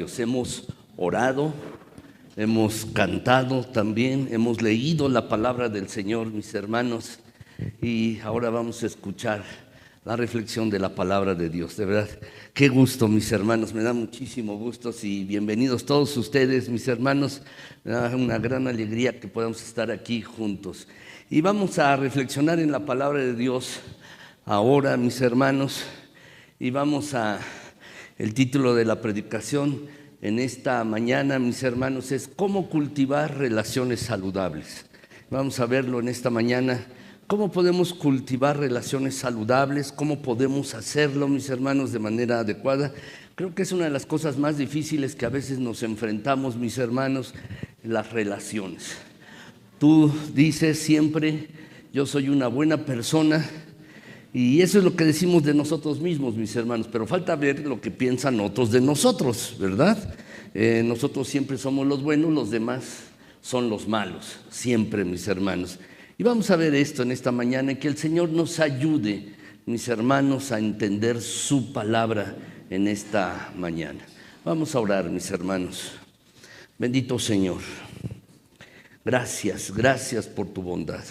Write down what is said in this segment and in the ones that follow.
Dios. Hemos orado, hemos cantado también, hemos leído la palabra del Señor, mis hermanos, y ahora vamos a escuchar la reflexión de la palabra de Dios. De verdad, qué gusto, mis hermanos, me da muchísimo gusto y bienvenidos todos ustedes, mis hermanos. Me da una gran alegría que podamos estar aquí juntos. Y vamos a reflexionar en la palabra de Dios ahora, mis hermanos, y el título de la predicación en esta mañana, mis hermanos, es ¿cómo cultivar relaciones saludables? Vamos a verlo en esta mañana. ¿Cómo podemos cultivar relaciones saludables? ¿Cómo podemos hacerlo, mis hermanos, de manera adecuada? Creo que es una de las cosas más difíciles que a veces nos enfrentamos, mis hermanos, las relaciones. Tú dices siempre, yo soy una buena persona, y eso es lo que decimos de nosotros mismos, mis hermanos, pero falta ver lo que piensan otros de nosotros, ¿verdad? Nosotros siempre somos los buenos, los demás son los malos, siempre, mis hermanos. Y vamos a ver esto en esta mañana, y que el Señor nos ayude, mis hermanos, a entender su palabra en esta mañana. Vamos a orar, mis hermanos. Bendito Señor, gracias por tu bondad.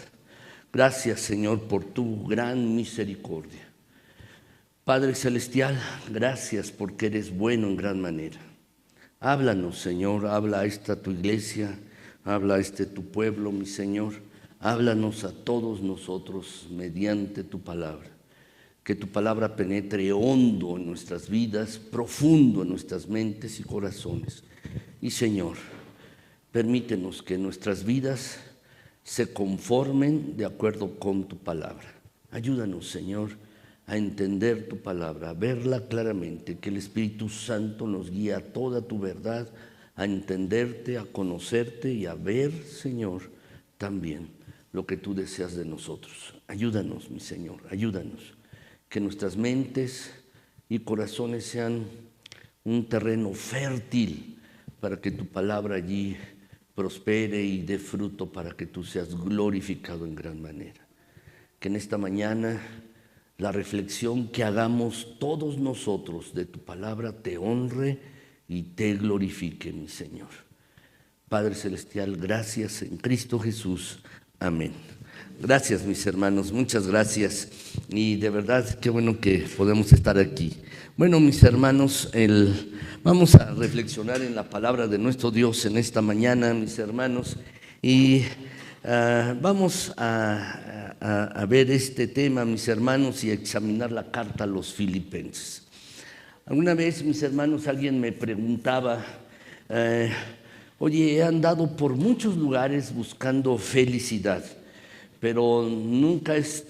Gracias, Señor, por tu gran misericordia. Padre Celestial, gracias porque eres bueno en gran manera. Háblanos, Señor, habla a esta tu iglesia, habla a tu pueblo, mi Señor. Háblanos a todos nosotros mediante tu palabra. Que tu palabra penetre hondo en nuestras vidas, profundo en nuestras mentes y corazones. Y, Señor, permítenos que nuestras vidas se conformen de acuerdo con tu palabra. Ayúdanos, Señor, a entender tu palabra, a verla claramente, que el Espíritu Santo nos guíe a toda tu verdad, a entenderte, a conocerte y a ver, Señor, también lo que tú deseas de nosotros. Ayúdanos, mi Señor, ayúdanos, que nuestras mentes y corazones sean un terreno fértil para que tu palabra allí prospere y dé fruto para que tú seas glorificado en gran manera. Que en esta mañana la reflexión que hagamos todos nosotros de tu palabra te honre y te glorifique, mi Señor. Padre Celestial, gracias en Cristo Jesús. Amén. Gracias, mis hermanos, muchas gracias. Y de verdad, qué bueno que podemos estar aquí. Bueno, mis hermanos, vamos a reflexionar en la palabra de nuestro Dios en esta mañana, mis hermanos, y vamos a ver este tema, mis hermanos, y a examinar la carta a los Filipenses. Alguna vez, mis hermanos, alguien me preguntaba, oye, he andado por muchos lugares buscando felicidad, pero nunca es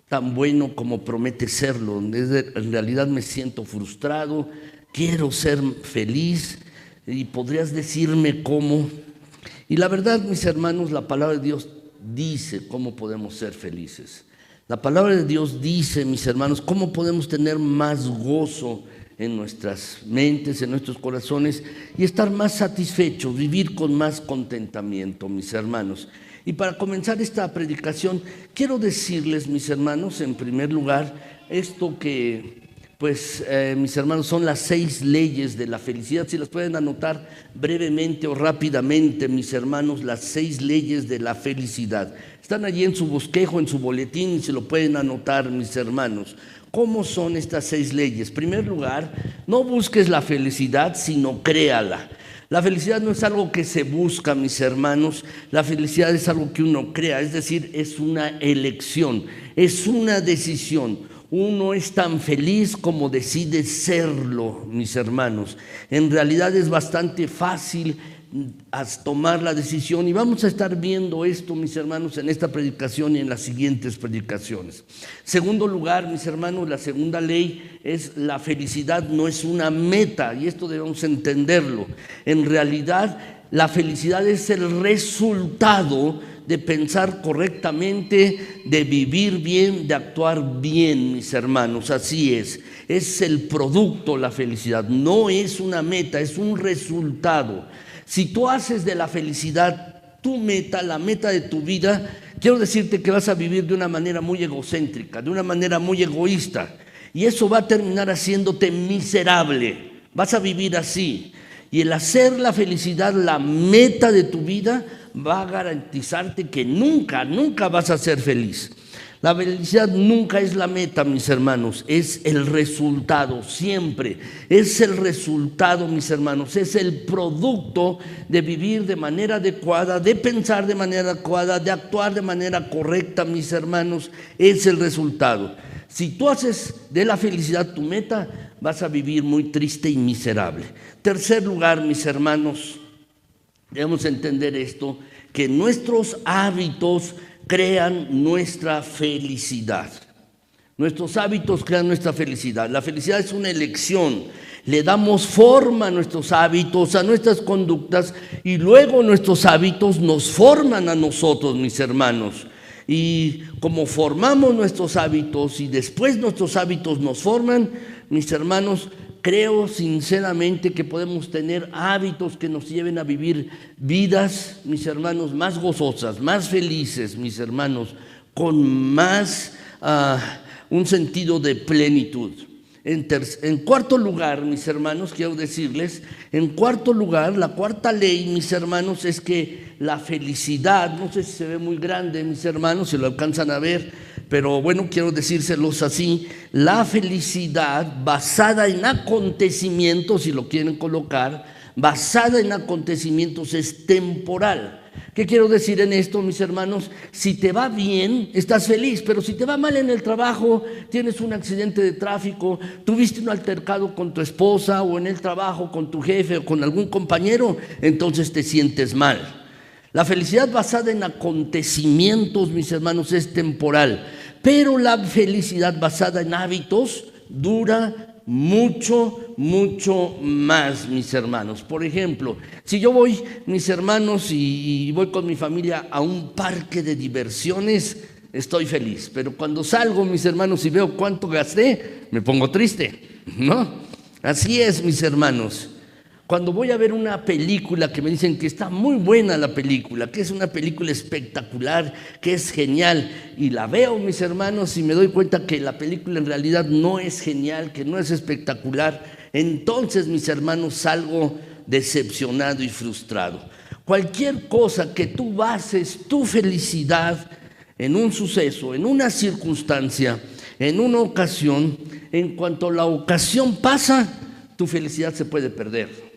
tan bueno como promete serlo. En realidad me siento frustrado, quiero ser feliz, y podrías decirme cómo. Y la verdad, mis hermanos, la palabra de Dios dice cómo podemos ser felices. La palabra de Dios dice, mis hermanos, cómo podemos tener más gozo en nuestras mentes, en nuestros corazones, y estar más satisfechos, vivir con más contentamiento, mis hermanos. Y para comenzar esta predicación, quiero decirles, mis hermanos, en primer lugar, esto que, mis hermanos, son las 6 leyes de la felicidad. Si las pueden anotar brevemente o rápidamente, mis hermanos, las 6 leyes de la felicidad. Están allí en su bosquejo, en su boletín, y se lo pueden anotar, mis hermanos. ¿Cómo son estas 6 leyes? En primer lugar, no busques la felicidad, sino créala. La felicidad no es algo que se busca, mis hermanos. La felicidad es algo que uno crea, es decir, es una elección, es una decisión. Uno es tan feliz como decide serlo, mis hermanos. En realidad es bastante fácil tomar la decisión, y vamos a estar viendo esto, mis hermanos, en esta predicación y en las siguientes predicaciones. Segundo lugar, mis hermanos, la segunda ley es: la felicidad no es una meta, y esto debemos entenderlo. En realidad, la felicidad es el resultado de pensar correctamente, de vivir bien, de actuar bien, mis hermanos. Así es el producto, la felicidad. No es una meta, es un resultado. Si tú haces de la felicidad tu meta, la meta de tu vida, quiero decirte que vas a vivir de una manera muy egocéntrica, de una manera muy egoísta, y eso va a terminar haciéndote miserable. Vas a vivir así. Y el hacer la felicidad la meta de tu vida va a garantizarte que nunca vas a ser feliz. La felicidad nunca es la meta, mis hermanos, es el resultado, siempre. Es el resultado, mis hermanos, es el producto de vivir de manera adecuada, de pensar de manera adecuada, de actuar de manera correcta, mis hermanos, es el resultado. Si tú haces de la felicidad tu meta, vas a vivir muy triste y miserable. Tercer lugar, mis hermanos, debemos entender esto, que nuestros hábitos crean nuestra felicidad. Nuestros hábitos crean nuestra felicidad. La felicidad es una elección. Le damos forma a nuestros hábitos, a nuestras conductas, y luego nuestros hábitos nos forman a nosotros, mis hermanos. Y como formamos nuestros hábitos y después nuestros hábitos nos forman, mis hermanos, creo sinceramente que podemos tener hábitos que nos lleven a vivir vidas, mis hermanos, más gozosas, más felices, mis hermanos, con más un sentido de plenitud. En cuarto lugar, mis hermanos, quiero decirles, en cuarto lugar, la cuarta ley, mis hermanos, es que la felicidad, no sé si se ve muy grande, mis hermanos, si lo alcanzan a ver, pero bueno, quiero decírselos así, la felicidad basada en acontecimientos, si lo quieren colocar, basada en acontecimientos es temporal. ¿Qué quiero decir en esto, mis hermanos? Si te va bien, estás feliz, pero si te va mal en el trabajo, tienes un accidente de tráfico, tuviste un altercado con tu esposa o en el trabajo con tu jefe o con algún compañero, entonces te sientes mal. La felicidad basada en acontecimientos, mis hermanos, es temporal, pero la felicidad basada en hábitos dura mucho más, mis hermanos. Por ejemplo, si yo voy, mis hermanos, y voy con mi familia a un parque de diversiones, estoy feliz, pero cuando salgo, mis hermanos, y veo cuánto gasté, me pongo triste, ¿no? Así es, mis hermanos. Cuando voy a ver una película que me dicen que está muy buena la película, que es una película espectacular, que es genial, y la veo, mis hermanos, y me doy cuenta que la película en realidad no es genial, que no es espectacular, entonces, mis hermanos, salgo decepcionado y frustrado. Cualquier cosa que tú bases tu felicidad en un suceso, en una circunstancia, en una ocasión, en cuanto la ocasión pasa, tu felicidad se puede perder.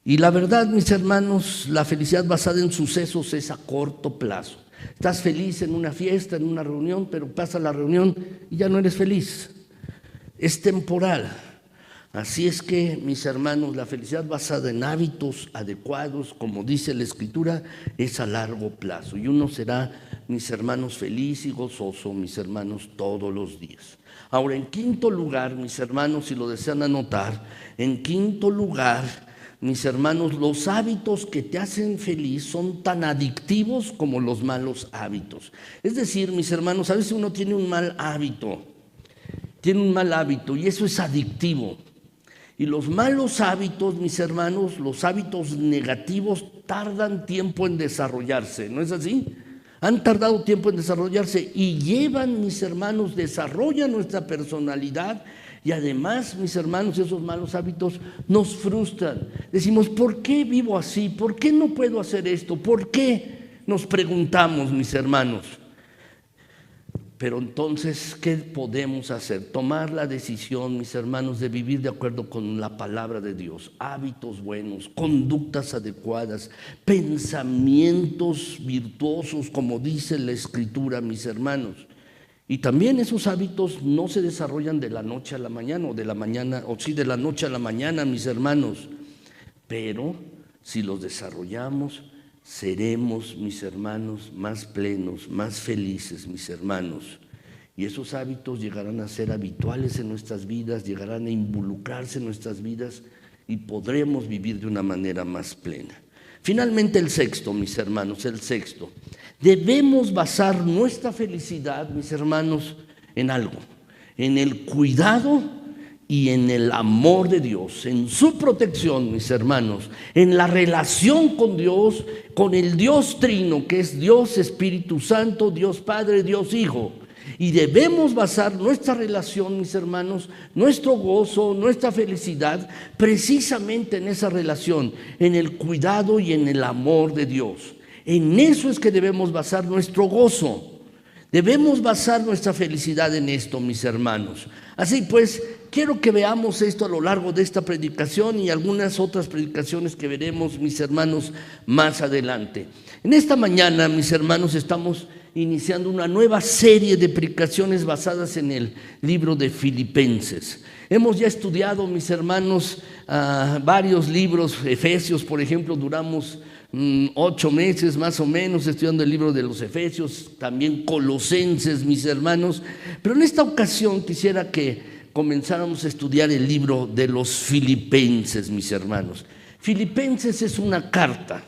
Y la verdad, mis hermanos, la felicidad basada en sucesos es a corto plazo. Estás feliz en una fiesta, en una reunión, pero pasa la reunión y ya no eres feliz. Es temporal. Así es que, mis hermanos, la felicidad basada en hábitos adecuados, como dice la Escritura, es a largo plazo. Y uno será, mis hermanos, feliz y gozoso, mis hermanos, todos los días. Ahora, en quinto lugar, mis hermanos, si lo desean anotar, en quinto lugar, mis hermanos, los hábitos que te hacen feliz son tan adictivos como los malos hábitos. Es decir, mis hermanos, a veces uno tiene un mal hábito y eso es adictivo. Y los malos hábitos, mis hermanos, los hábitos negativos tardan tiempo en desarrollarse, ¿no es así? Han tardado tiempo en desarrollarse y llevan, mis hermanos, desarrollan nuestra personalidad. Y además, mis hermanos, esos malos hábitos nos frustran. Decimos, ¿por qué vivo así? ¿Por qué no puedo hacer esto? ¿Por qué? Nos preguntamos, mis hermanos. Pero entonces, ¿qué podemos hacer? Tomar la decisión, mis hermanos, de vivir de acuerdo con la palabra de Dios. Hábitos buenos, conductas adecuadas, pensamientos virtuosos, como dice la Escritura, mis hermanos. Y también esos hábitos no se desarrollan de la noche a la mañana, de la noche a la mañana, mis hermanos. Pero si los desarrollamos, seremos, mis hermanos, más plenos, más felices, mis hermanos. Y esos hábitos llegarán a ser habituales en nuestras vidas, llegarán a involucrarse en nuestras vidas y podremos vivir de una manera más plena. Finalmente, el sexto, mis hermanos, el sexto. Debemos basar nuestra felicidad, mis hermanos, en algo, en el cuidado y en el amor de Dios, en su protección, mis hermanos, en la relación con Dios, con el Dios trino, que es Dios Espíritu Santo, Dios Padre, Dios Hijo. Y debemos basar nuestra relación, mis hermanos, nuestro gozo, nuestra felicidad, precisamente en esa relación, en el cuidado y en el amor de Dios. En eso es que debemos basar nuestro gozo. Debemos basar nuestra felicidad en esto, mis hermanos. Así pues, quiero que veamos esto a lo largo de esta predicación y algunas otras predicaciones que veremos, mis hermanos, más adelante. En esta mañana, mis hermanos, estamos iniciando una nueva serie de predicaciones basadas en el libro de Filipenses. Hemos ya estudiado, mis hermanos, varios libros. Efesios, por ejemplo, duramos 8 meses más o menos estudiando el libro de los Efesios, también Colosenses, mis hermanos. Pero en esta ocasión quisiera que comenzáramos a estudiar el libro de los Filipenses, mis hermanos. Filipenses es una carta.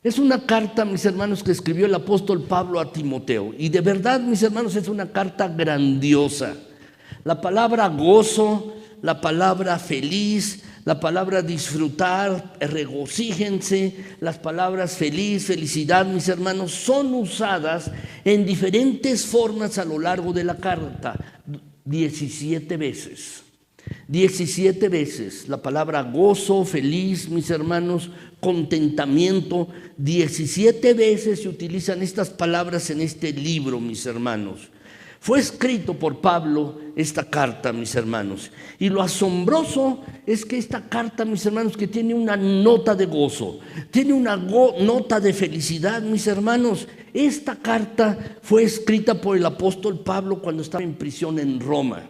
Es una carta, mis hermanos, que escribió el apóstol Pablo a Timoteo. Y de verdad, mis hermanos, es una carta grandiosa. La palabra gozo, la palabra feliz, la palabra disfrutar, regocíjense, las palabras feliz, felicidad, mis hermanos, son usadas en diferentes formas a lo largo de la carta. 17 veces. 17 veces la palabra gozo, feliz, mis hermanos, contentamiento. 17 veces se utilizan estas palabras en este libro, mis hermanos. Fue escrito por Pablo esta carta, mis hermanos. Y lo asombroso es que esta carta, mis hermanos, que tiene una nota de gozo, tiene una nota de felicidad, mis hermanos. Esta carta fue escrita por el apóstol Pablo cuando estaba en prisión en Roma.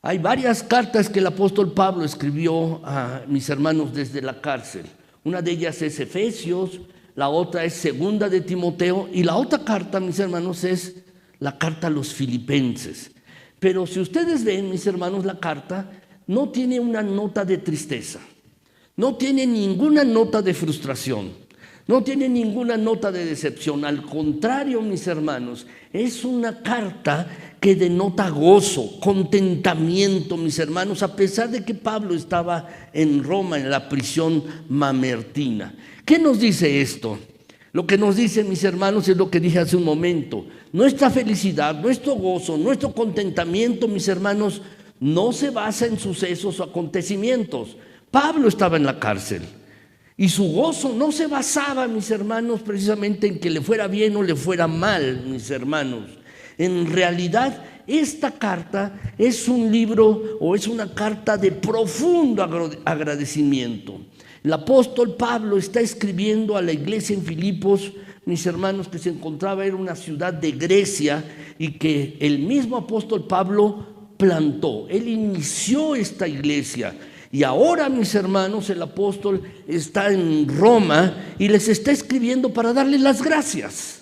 Hay varias cartas que el apóstol Pablo escribió a mis hermanos desde la cárcel. Una de ellas es Efesios, la otra es Segunda de Timoteo y la otra carta, mis hermanos, es la carta a los Filipenses. Pero si ustedes ven, mis hermanos, la carta no tiene una nota de tristeza, no tiene ninguna nota de frustración, no tiene ninguna nota de decepción. Al contrario, mis hermanos, es una carta que denota gozo, contentamiento, mis hermanos, a pesar de que Pablo estaba en Roma, en la prisión mamertina. ¿Qué nos dice esto? Lo que nos dice, mis hermanos, es lo que dije hace un momento. Nuestra felicidad, nuestro gozo, nuestro contentamiento, mis hermanos, no se basa en sucesos o acontecimientos. Pablo estaba en la cárcel y su gozo no se basaba, mis hermanos, precisamente en que le fuera bien o le fuera mal, mis hermanos. En realidad, esta carta es un libro o es una carta de profundo agradecimiento. El apóstol Pablo está escribiendo a la iglesia en Filipos, mis hermanos, que se encontraba en una ciudad de Grecia y que el mismo apóstol Pablo plantó. Él inició esta iglesia. Y ahora, mis hermanos, el apóstol está en Roma y les está escribiendo para darle las gracias.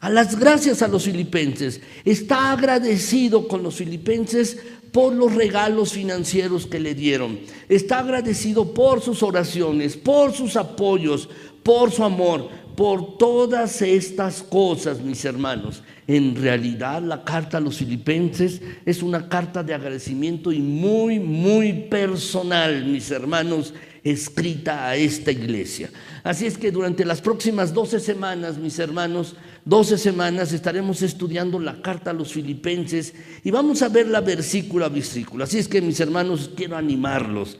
A las gracias a los filipenses. Está agradecido con los filipenses por los regalos financieros que le dieron. Está agradecido por sus oraciones, por sus apoyos, por su amor, por todas estas cosas, mis hermanos. En realidad, la carta a los filipenses es una carta de agradecimiento y muy, muy personal, mis hermanos, escrita a esta iglesia. Así es que durante las próximas 12 semanas, mis hermanos, 12 semanas estaremos estudiando la carta a los filipenses y vamos a verla versículo a versículo. Así es que, mis hermanos, quiero animarlos,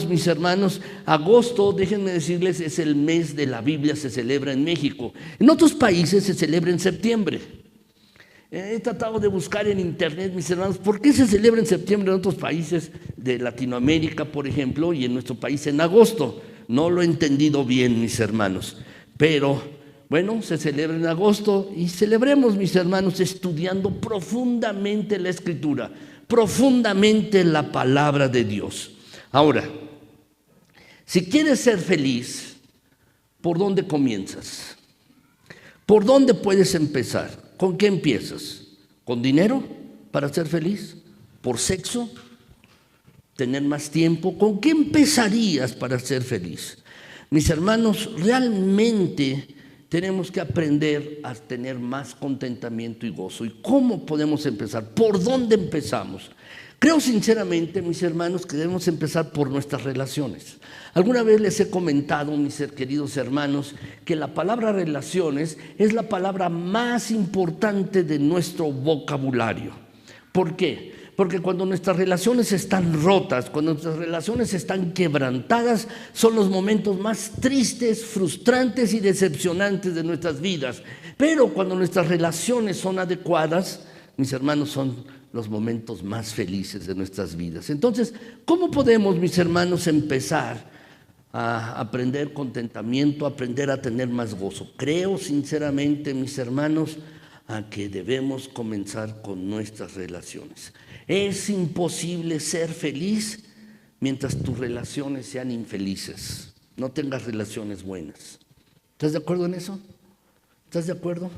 mis hermanos. Agosto, déjenme decirles, es el mes de la Biblia, se celebra en México. En otros países se celebra en septiembre. He tratado de buscar en internet, mis hermanos, ¿por qué se celebra en septiembre en otros países de Latinoamérica, por ejemplo, y en nuestro país en agosto? No lo he entendido bien, mis hermanos, pero bueno, se celebra en agosto y celebremos, mis hermanos, estudiando profundamente la Escritura, profundamente la palabra de Dios. Ahora, si quieres ser feliz, ¿por dónde comienzas? ¿Por dónde puedes empezar? ¿Con qué empiezas? ¿Con dinero para ser feliz? ¿Por sexo? ¿Tener más tiempo? ¿Con qué empezarías para ser feliz? Mis hermanos, realmente tenemos que aprender a tener más contentamiento y gozo. ¿Y cómo podemos empezar? ¿Por dónde empezamos? Creo sinceramente, mis hermanos, que debemos empezar por nuestras relaciones. Alguna vez les he comentado, mis queridos hermanos, que la palabra relaciones es la palabra más importante de nuestro vocabulario. ¿Por qué? Porque cuando nuestras relaciones están rotas, cuando nuestras relaciones están quebrantadas, son los momentos más tristes, frustrantes y decepcionantes de nuestras vidas. Pero cuando nuestras relaciones son adecuadas, mis hermanos, son los momentos más felices de nuestras vidas. Entonces, ¿cómo podemos, mis hermanos, empezar a aprender contentamiento, aprender a tener más gozo? Creo sinceramente, mis hermanos, a que debemos comenzar con nuestras relaciones. Es imposible ser feliz mientras tus relaciones sean infelices. No tengas relaciones buenas. ¿Estás de acuerdo en eso? ¿Estás de acuerdo?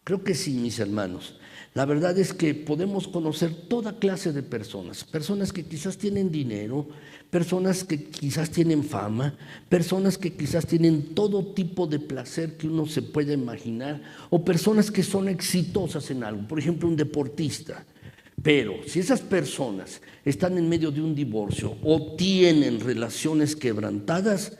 Creo que sí, mis hermanos. La verdad es que podemos conocer toda clase de personas. Personas que quizás tienen dinero, personas que quizás tienen fama, personas que quizás tienen todo tipo de placer que uno se puede imaginar, o personas que son exitosas en algo. Por ejemplo, un deportista. Pero si esas personas están en medio de un divorcio o tienen relaciones quebrantadas,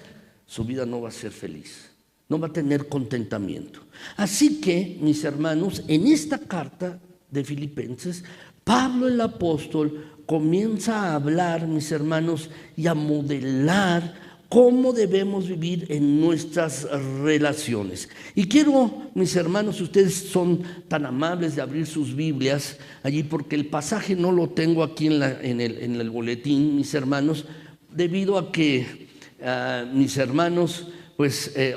su vida no va a ser feliz, no va a tener contentamiento. Así que, mis hermanos, en esta carta de Filipenses, Pablo el apóstol comienza a hablar, mis hermanos, y a modelar cómo debemos vivir en nuestras relaciones. Y quiero, mis hermanos, ustedes son tan amables de abrir sus Biblias allí, porque el pasaje no lo tengo aquí en el boletín, mis hermanos, debido a que mis hermanos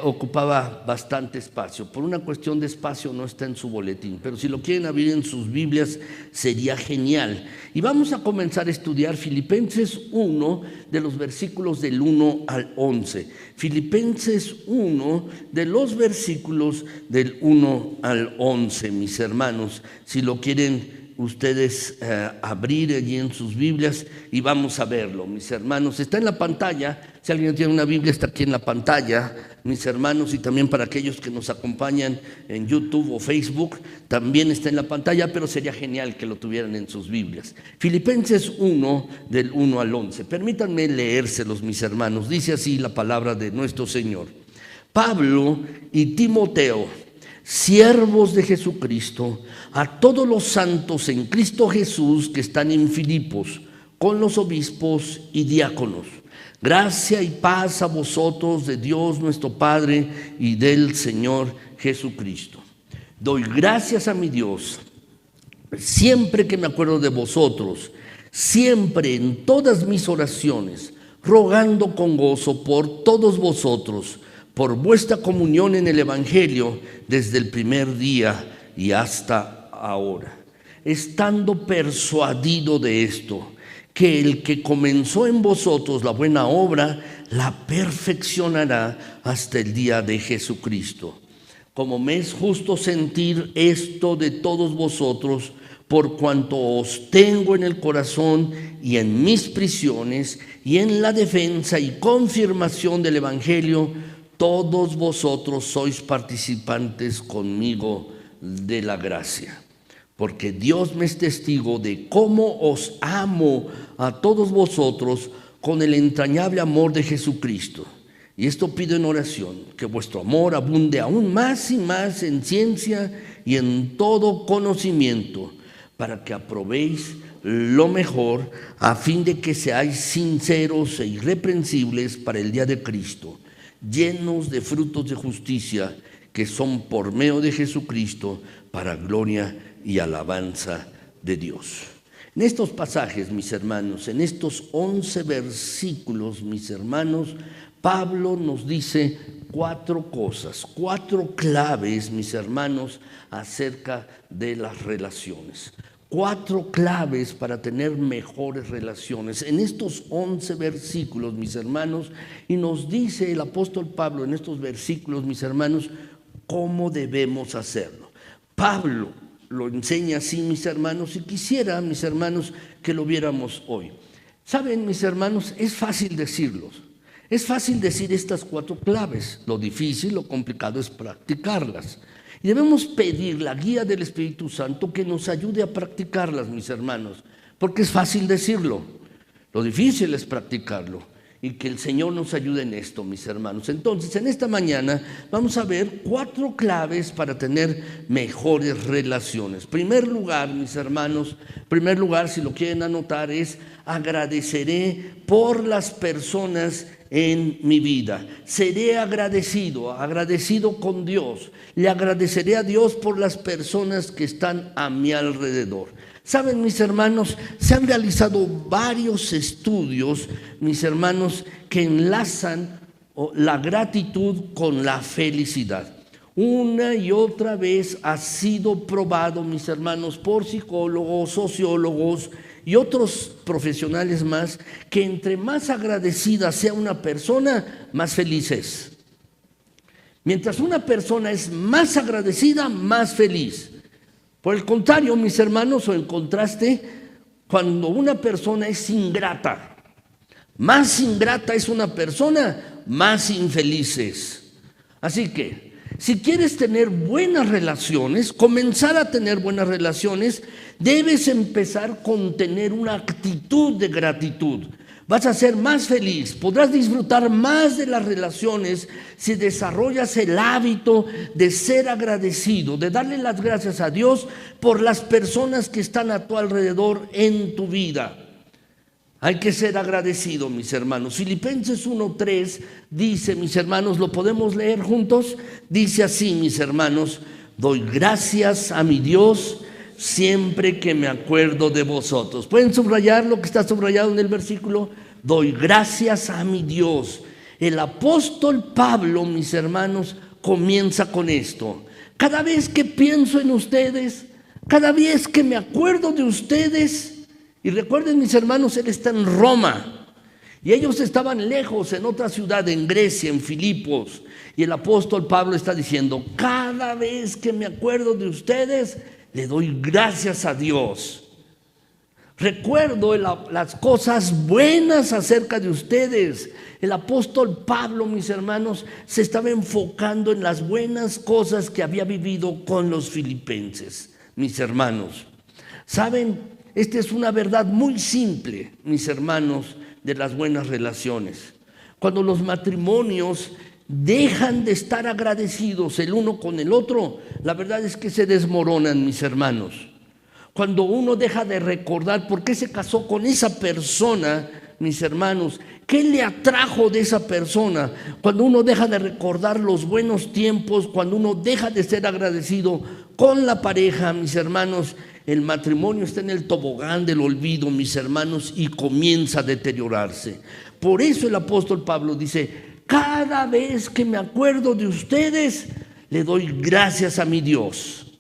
ocupaba bastante espacio. Por una cuestión de espacio no está en su boletín, pero si lo quieren abrir en sus Biblias sería genial. Y vamos a comenzar a estudiar Filipenses 1 de los versículos del 1 al 11. Filipenses 1 de los versículos del 1 al 11, mis hermanos, si lo quieren ustedes abrir allí en sus Biblias y vamos a verlo, mis hermanos. Está en la pantalla, si alguien tiene una Biblia está aquí en la pantalla, mis hermanos, y también para aquellos que nos acompañan en YouTube o Facebook, también está en la pantalla, pero sería genial que lo tuvieran en sus Biblias. Filipenses 1 del 1 al 11, permítanme leérselos, mis hermanos. Dice así la palabra de nuestro Señor. Pablo y Timoteo, siervos de Jesucristo, a todos los santos en Cristo Jesús que están en Filipos, con los obispos y diáconos. Gracia y paz a vosotros de Dios nuestro Padre y del Señor Jesucristo. Doy gracias a mi Dios siempre que me acuerdo de vosotros, siempre en todas mis oraciones, rogando con gozo por todos vosotros, por vuestra comunión en el Evangelio desde el primer día y hasta ahora, estando persuadido de esto, que el que comenzó en vosotros la buena obra, la perfeccionará hasta el día de Jesucristo. Como me es justo sentir esto de todos vosotros, por cuanto os tengo en el corazón y en mis prisiones y en la defensa y confirmación del Evangelio, todos vosotros sois participantes conmigo de la gracia. Porque Dios me es testigo de cómo os amo a todos vosotros con el entrañable amor de Jesucristo. Y esto pido en oración, que vuestro amor abunde aún más y más en ciencia y en todo conocimiento, para que aprobéis lo mejor, a fin de que seáis sinceros e irreprensibles para el día de Cristo, llenos de frutos de justicia, que son por medio de Jesucristo, para gloria y alabanza de Dios. En estos pasajes, mis hermanos, en estos 11 versículos, mis hermanos, Pablo nos dice 4 cosas, 4 claves, mis hermanos, acerca de las relaciones. 4 claves para tener mejores relaciones. En estos 11 versículos, mis hermanos, y nos dice el apóstol Pablo en estos versículos, mis hermanos, cómo debemos hacerlo. Pablo lo enseña así, mis hermanos, y quisiera, mis hermanos, que lo viéramos hoy. Saben, mis hermanos, es fácil decirlo, Es fácil decir estas 4 claves. Lo difícil, lo complicado es practicarlas. Y debemos pedir la guía del Espíritu Santo que nos ayude a practicarlas, mis hermanos, porque es fácil decirlo. Lo difícil es practicarlo. Y que el Señor nos ayude en esto, mis hermanos. Entonces, en esta mañana vamos a ver 4 claves para tener mejores relaciones. Primer lugar, mis hermanos, si lo quieren anotar, es agradeceré por las personas en mi vida. Seré agradecido con Dios. Le agradeceré a Dios por las personas que están a mi alrededor. Saben, mis hermanos, se han realizado varios estudios, mis hermanos, que enlazan la gratitud con la felicidad. Una y otra vez ha sido probado, mis hermanos, por psicólogos, sociólogos y otros profesionales más, que entre más agradecida sea una persona, más feliz es. Mientras una persona es más agradecida, más feliz. Por el contrario, mis hermanos, o en contraste, cuando una persona es ingrata, más ingrata es una persona, más infeliz es. Así que, si quieres tener buenas relaciones, comenzar a tener buenas relaciones, debes empezar con tener una actitud de gratitud. Vas a ser más feliz, podrás disfrutar más de las relaciones si desarrollas el hábito de ser agradecido, de darle las gracias a Dios por las personas que están a tu alrededor en tu vida. Hay que ser agradecido, mis hermanos. Filipenses 1:3 dice, mis hermanos, ¿lo podemos leer juntos? Dice así, mis hermanos: doy gracias a mi Dios siempre que me acuerdo de vosotros. ¿Pueden subrayar lo que está subrayado en el versículo? Doy gracias a mi Dios. El apóstol Pablo, mis hermanos, comienza con esto. Cada vez que pienso en ustedes, cada vez que me acuerdo de ustedes, y recuerden, mis hermanos, él está en Roma y ellos estaban lejos en otra ciudad, en Grecia, en Filipos, y el apóstol Pablo está diciendo: cada vez que me acuerdo de ustedes, le doy gracias a Dios. Recuerdo las cosas buenas acerca de ustedes. El apóstol Pablo, mis hermanos, se estaba enfocando en las buenas cosas que había vivido con los filipenses, mis hermanos. ¿Saben? Esta es una verdad muy simple, mis hermanos, de las buenas relaciones. Cuando los matrimonios dejan de estar agradecidos el uno con el otro, la verdad es que se desmoronan, mis hermanos. Cuando uno deja de recordar por qué se casó con esa persona, mis hermanos, qué le atrajo de esa persona, cuando uno deja de recordar los buenos tiempos, cuando uno deja de ser agradecido con la pareja, mis hermanos, el matrimonio está en el tobogán del olvido, mis hermanos, y comienza a deteriorarse. Por eso el apóstol Pablo dice: cada vez que me acuerdo de ustedes, le doy gracias a mi Dios.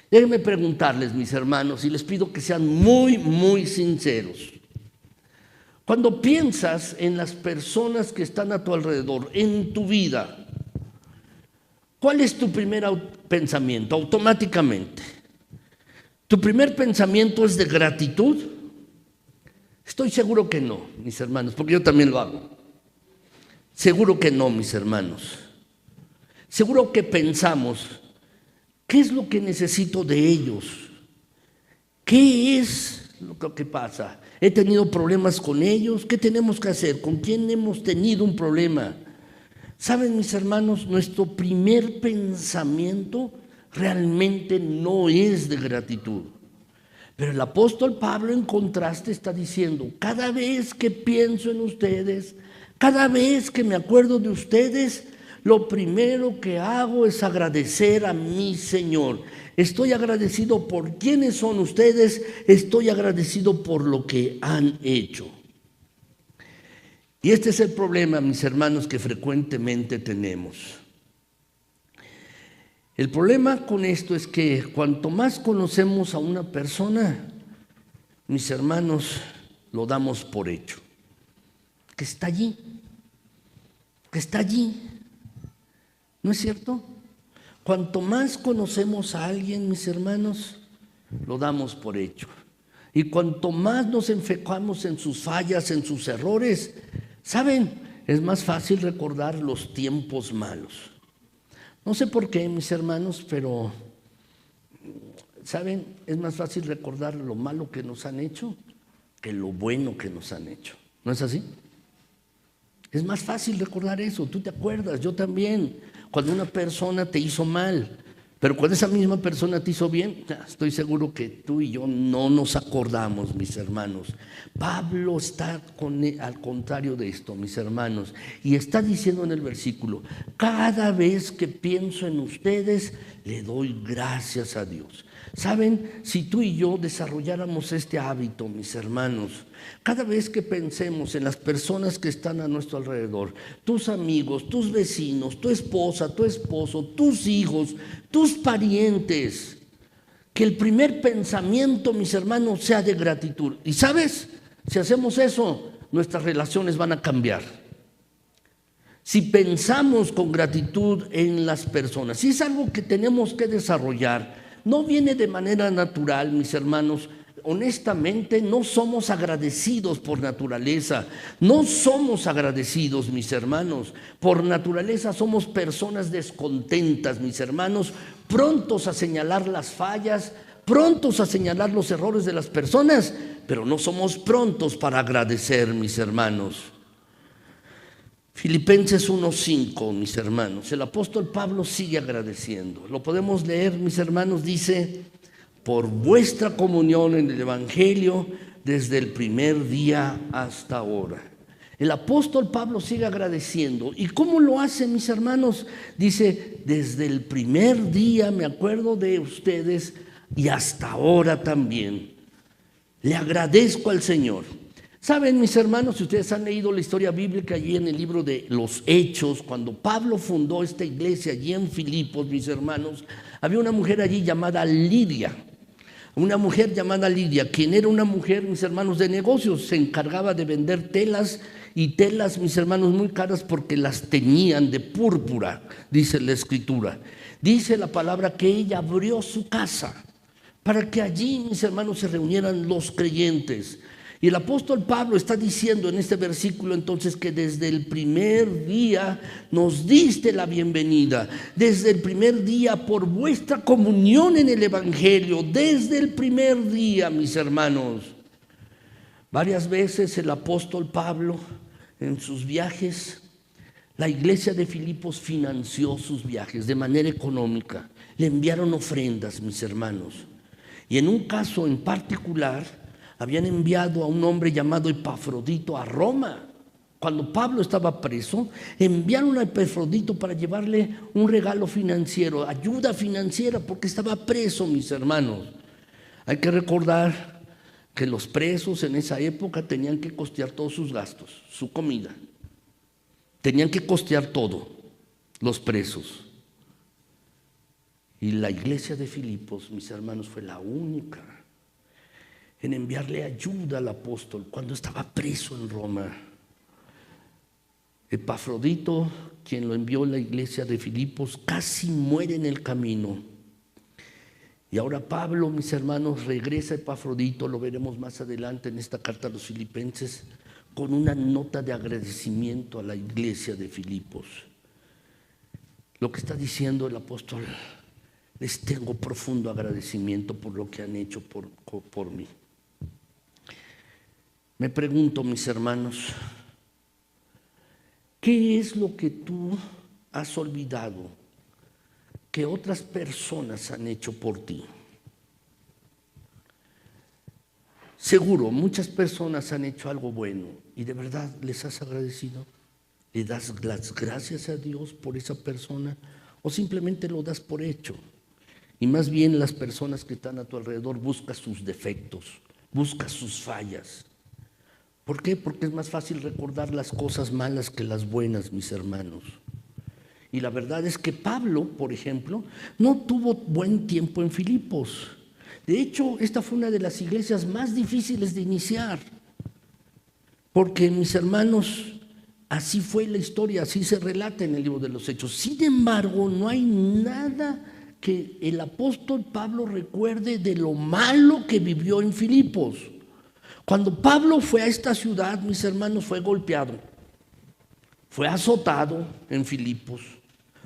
Déjenme preguntarles, mis hermanos, y les pido que sean muy, muy sinceros. Cuando piensas en las personas que están a tu alrededor, en tu vida, ¿cuál es tu primer pensamiento? Automáticamente. ¿Tu primer pensamiento es de gratitud? Estoy seguro que no, mis hermanos, porque yo también lo hago. Seguro que no, mis hermanos. Seguro que pensamos: ¿qué es lo que necesito de ellos? ¿Qué es lo que pasa? ¿He tenido problemas con ellos? ¿Qué tenemos que hacer? ¿Con quién hemos tenido un problema? ¿Saben, mis hermanos? Nuestro primer pensamiento realmente no es de gratitud. Pero el apóstol Pablo, en contraste, está diciendo: cada vez que pienso en ustedes, cada vez que me acuerdo de ustedes, lo primero que hago es agradecer a mi Señor. Estoy agradecido por quiénes son ustedes, estoy agradecido por lo que han hecho. Y este es el problema, mis hermanos, que frecuentemente tenemos. El problema con esto es que cuanto más conocemos a una persona, mis hermanos, lo damos por hecho. Que está allí. Que está allí. ¿No es cierto? Cuanto más conocemos a alguien, mis hermanos, lo damos por hecho. Y cuanto más nos enfocamos en sus fallas, en sus errores, ¿Saben? Es más fácil recordar los tiempos malos. No sé por qué, mis hermanos, pero ¿saben? Es más fácil recordar lo malo que nos han hecho que lo bueno que nos han hecho. ¿No es así? Es más fácil recordar eso. Tú te acuerdas, yo también. Cuando una persona te hizo mal, pero cuando esa misma persona te hizo bien, estoy seguro que tú y yo no nos acordamos, mis hermanos. Pablo está al contrario de esto, mis hermanos, y está diciendo en el versículo: cada vez que pienso en ustedes, le doy gracias a Dios. ¿Saben? Si tú y yo desarrolláramos este hábito, mis hermanos, cada vez que pensemos en las personas que están a nuestro alrededor, tus amigos, tus vecinos, tu esposa, tu esposo, tus hijos, tus parientes, que el primer pensamiento, mis hermanos, sea de gratitud. Y ¿sabes? Si hacemos eso, nuestras relaciones van a cambiar. Si pensamos con gratitud en las personas, si es algo que tenemos que desarrollar, no viene de manera natural, mis hermanos. Honestamente, no somos agradecidos por naturaleza. No somos agradecidos, mis hermanos. Por naturaleza somos personas descontentas, mis hermanos, prontos a señalar las fallas, prontos a señalar los errores de las personas, pero no somos prontos para agradecer, mis hermanos. Filipenses 1:5, mis hermanos, el apóstol Pablo sigue agradeciendo. Lo podemos leer, mis hermanos, dice: por vuestra comunión en el Evangelio desde el primer día hasta ahora. El apóstol Pablo sigue agradeciendo. ¿Y cómo lo hace, mis hermanos? Dice: desde el primer día me acuerdo de ustedes y hasta ahora también. Le agradezco al Señor. Saben, mis hermanos, si ustedes han leído la historia bíblica allí en el libro de los Hechos, cuando Pablo fundó esta iglesia allí en Filipos, mis hermanos, había una mujer allí llamada Lidia. Una mujer llamada Lidia, quien era una mujer, mis hermanos, de negocios. Se encargaba de vender telas, y telas, mis hermanos, muy caras porque las teñían de púrpura, dice la Escritura. Dice la palabra que ella abrió su casa para que allí, mis hermanos, se reunieran los creyentes. Y el apóstol Pablo está diciendo en este versículo entonces que desde el primer día nos diste la bienvenida, desde el primer día por vuestra comunión en el Evangelio, desde el primer día, mis hermanos. Varias veces el apóstol Pablo en sus viajes, la iglesia de Filipos financió sus viajes de manera económica. Le enviaron ofrendas, mis hermanos. Y en un caso en particular, habían enviado a un hombre llamado Epafrodito a Roma. Cuando Pablo estaba preso, enviaron a Epafrodito para llevarle un regalo financiero, ayuda financiera, porque estaba preso, mis hermanos. Hay que recordar que los presos en esa época tenían que costear todos sus gastos, su comida. Tenían que costear todo, los presos. Y la iglesia de Filipos, mis hermanos, fue la única en enviarle ayuda al apóstol cuando estaba preso en Roma. Epafrodito, quien lo envió a la iglesia de Filipos, casi muere en el camino. Y ahora Pablo, mis hermanos, regresa a Epafrodito, lo veremos más adelante en esta carta a los Filipenses, con una nota de agradecimiento a la iglesia de Filipos. Lo que está diciendo el apóstol: les tengo profundo agradecimiento por lo que han hecho por mí. Me pregunto, mis hermanos, ¿qué es lo que tú has olvidado que otras personas han hecho por ti? Seguro, muchas personas han hecho algo bueno y de verdad les has agradecido. ¿Le das las gracias a Dios por esa persona o simplemente lo das por hecho? Y más bien las personas que están a tu alrededor buscan sus defectos, buscan sus fallas. ¿Por qué? Porque es más fácil recordar las cosas malas que las buenas, mis hermanos. Y la verdad es que Pablo, por ejemplo, no tuvo buen tiempo en Filipos. De hecho, esta fue una de las iglesias más difíciles de iniciar. Porque, mis hermanos, así fue la historia, así se relata en el libro de los Hechos. Sin embargo, no hay nada que el apóstol Pablo recuerde de lo malo que vivió en Filipos. Cuando Pablo fue a esta ciudad, mis hermanos, fue golpeado. fue azotado en Filipos,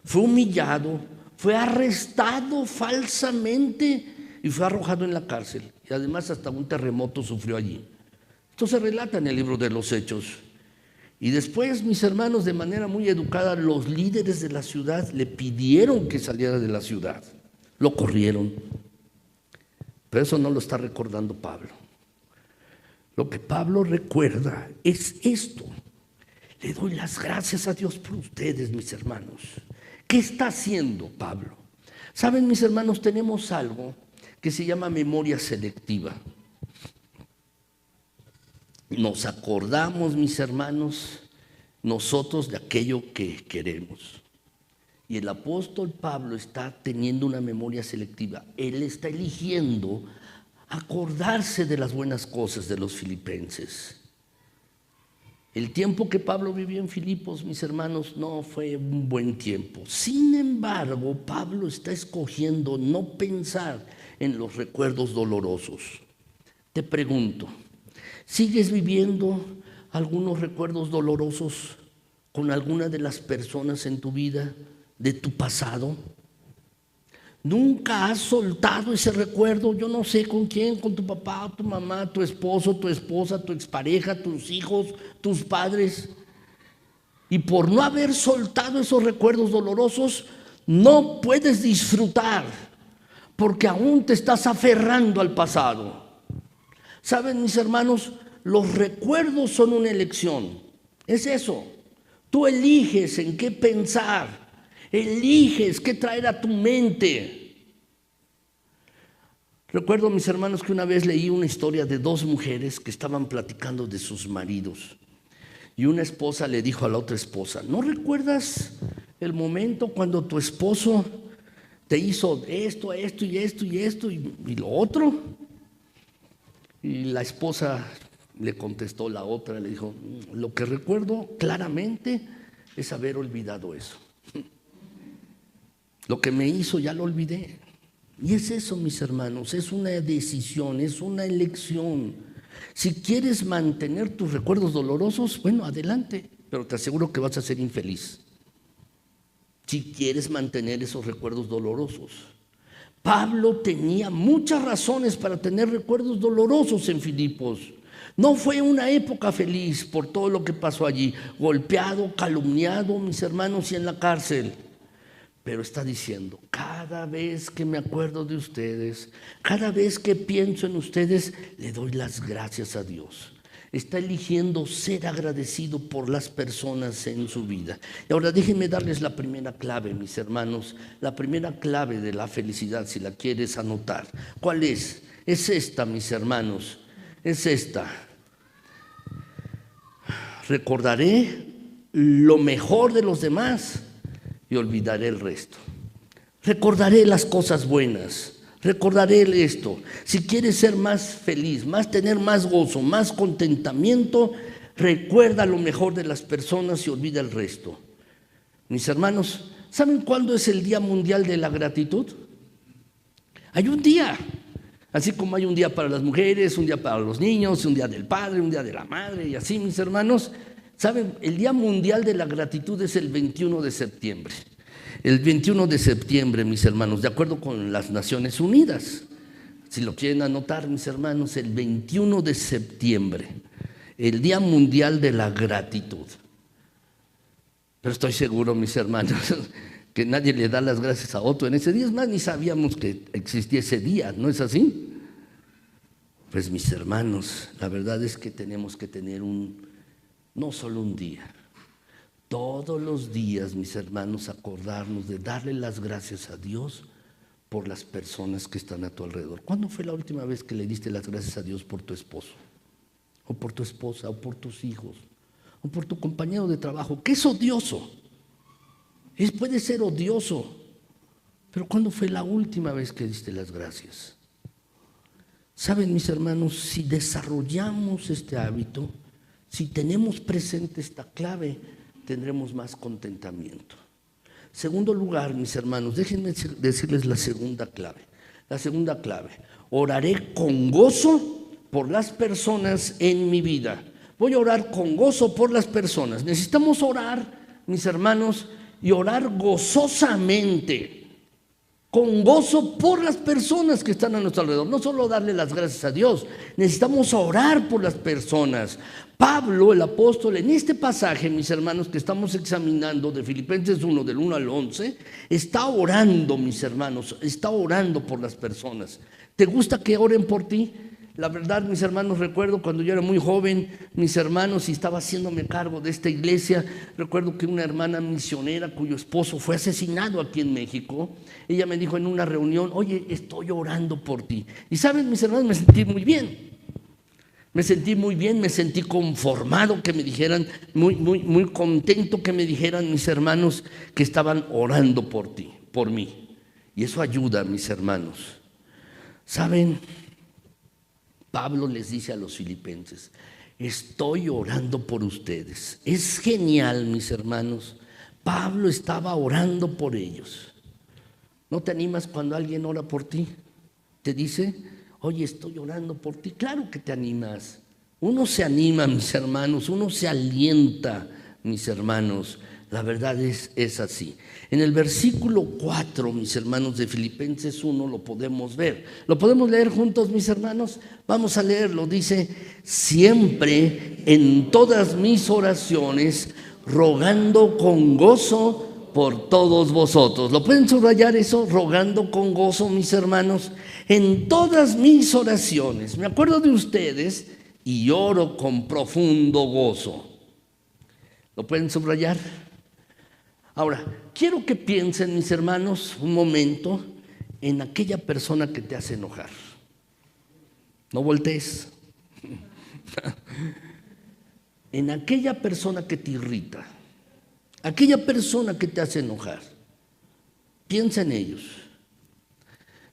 fue humillado, fue arrestado falsamente y fue arrojado en la cárcel. Y además hasta un terremoto sufrió allí. Esto se relata en el libro de los Hechos. Y después, mis hermanos, de manera muy educada, los líderes de la ciudad le pidieron que saliera de la ciudad. Lo corrieron. Pero eso no lo está recordando Pablo. Lo que Pablo recuerda es esto. Le doy las gracias a Dios por ustedes, mis hermanos. ¿Qué está haciendo Pablo? Saben, mis hermanos, tenemos algo que se llama memoria selectiva. Nos acordamos, mis hermanos, nosotros de aquello que queremos. Y el apóstol Pablo está teniendo una memoria selectiva. Él está eligiendo acordarse de las buenas cosas de los filipenses. El tiempo que Pablo vivió en Filipos, mis hermanos, no fue un buen tiempo. Sin embargo, Pablo está escogiendo no pensar en los recuerdos dolorosos. Te pregunto, ¿sigues viviendo algunos recuerdos dolorosos con alguna de las personas en tu vida, de tu pasado? ¿Nunca has soltado ese recuerdo? Yo no sé con quién, con tu papá, tu mamá, tu esposo, tu esposa, tu expareja, tus hijos, tus padres. Y por no haber soltado esos recuerdos dolorosos, no puedes disfrutar, porque aún te estás aferrando al pasado. ¿Saben, mis hermanos? Los recuerdos son una elección. Es eso. Tú eliges en qué pensar. Eliges qué traer a tu mente. Recuerdo, mis hermanos, que una vez leí una historia de dos mujeres que estaban platicando de sus maridos. Y una esposa le dijo a la otra esposa: ¿no recuerdas el momento cuando tu esposo te hizo esto, esto y esto y esto y lo otro? Y la esposa le contestó, la otra le dijo: lo que recuerdo claramente es haber olvidado eso. Lo que me hizo ya lo olvidé. Y es eso, mis hermanos, es una decisión, es una elección. Si quieres mantener tus recuerdos dolorosos, bueno, adelante, pero te aseguro que vas a ser infeliz. Si quieres mantener esos recuerdos dolorosos. Pablo tenía muchas razones para tener recuerdos dolorosos en Filipos. No fue una época feliz por todo lo que pasó allí, golpeado, calumniado, mis hermanos, y en la cárcel. Pero está diciendo, cada vez que me acuerdo de ustedes, cada vez que pienso en ustedes, le doy las gracias a Dios. Está eligiendo ser agradecido por las personas en su vida. Y ahora déjenme darles la primera clave, mis hermanos, la primera clave de la felicidad, si la quieres anotar. ¿Cuál es? Es esta, mis hermanos, es esta. Recordaré lo mejor de los demás y olvidaré el resto. Recordaré las cosas buenas, recordaré esto. Si quieres ser más feliz, tener más gozo, más contentamiento, recuerda lo mejor de las personas y olvida el resto. Mis hermanos, ¿saben cuándo es el Día Mundial de la Gratitud? Hay un día, así como hay un día para las mujeres, un día para los niños, un día del padre, un día de la madre y así, mis hermanos. ¿Saben? El Día Mundial de la Gratitud es el 21 de septiembre. El 21 de septiembre, mis hermanos, de acuerdo con las Naciones Unidas. Si lo quieren anotar, mis hermanos, el 21 de septiembre, el Día Mundial de la Gratitud. Pero estoy seguro, mis hermanos, que nadie le da las gracias a otro en ese día. Es más, ni sabíamos que existía ese día, ¿no es así? Pues, mis hermanos, la verdad es que tenemos que tener no solo un día, todos los días, mis hermanos, acordarnos de darle las gracias a Dios por las personas que están a tu alrededor. ¿Cuándo fue la última vez que le diste las gracias a Dios por tu esposo? O por tu esposa, o por tus hijos, o por tu compañero de trabajo, que es odioso. Puede ser odioso, pero ¿cuándo fue la última vez que diste las gracias? Saben, mis hermanos, si desarrollamos este hábito, si tenemos presente esta clave, tendremos más contentamiento. Segundo lugar, mis hermanos, déjenme decirles la segunda clave. La segunda clave, oraré con gozo por las personas en mi vida. Voy a orar con gozo por las personas. Necesitamos orar mis hermanos, y orar gozosamente, con gozo por las personas que están a nuestro alrededor. No solo darle las gracias a Dios, necesitamos orar por las personas. Pablo, el apóstol, en este pasaje, mis hermanos, que estamos examinando de Filipenses 1, del 1 al 11, está orando, mis hermanos, está orando por las personas. ¿Te gusta que oren por ti? La verdad, mis hermanos, recuerdo cuando yo era muy joven, mis hermanos, y estaba haciéndome cargo de esta iglesia, recuerdo que una hermana misionera cuyo esposo fue asesinado aquí en México, ella me dijo en una reunión: oye, estoy orando por ti. Y saben, mis hermanos, me sentí muy bien. Me sentí muy bien, me sentí conformado que me dijeran, muy contento que me dijeran mis hermanos que estaban orando por ti, por mí. Y eso ayuda, mis hermanos. ¿Saben? Pablo les dice a los filipenses: estoy orando por ustedes. Es genial, mis hermanos. Pablo estaba orando por ellos. ¿No te animas cuando alguien ora por ti? Te dice: oye, estoy orando por ti. Claro que te animas. Uno se anima, mis hermanos, uno se alienta, mis hermanos. La verdad es así. En el versículo 4, mis hermanos, de Filipenses 1 lo podemos ver. ¿Lo podemos leer juntos, mis hermanos? Vamos a leerlo. Dice: siempre en todas mis oraciones, rogando con gozo por todos vosotros. ¿Lo pueden subrayar eso? Rogando con gozo, mis hermanos. En todas mis oraciones, me acuerdo de ustedes y oro con profundo gozo. ¿Lo pueden subrayar? Ahora, quiero que piensen, mis hermanos, un momento en aquella persona que te hace enojar. No voltees. En aquella persona que te irrita, aquella persona que te hace enojar. Piensa en ellos.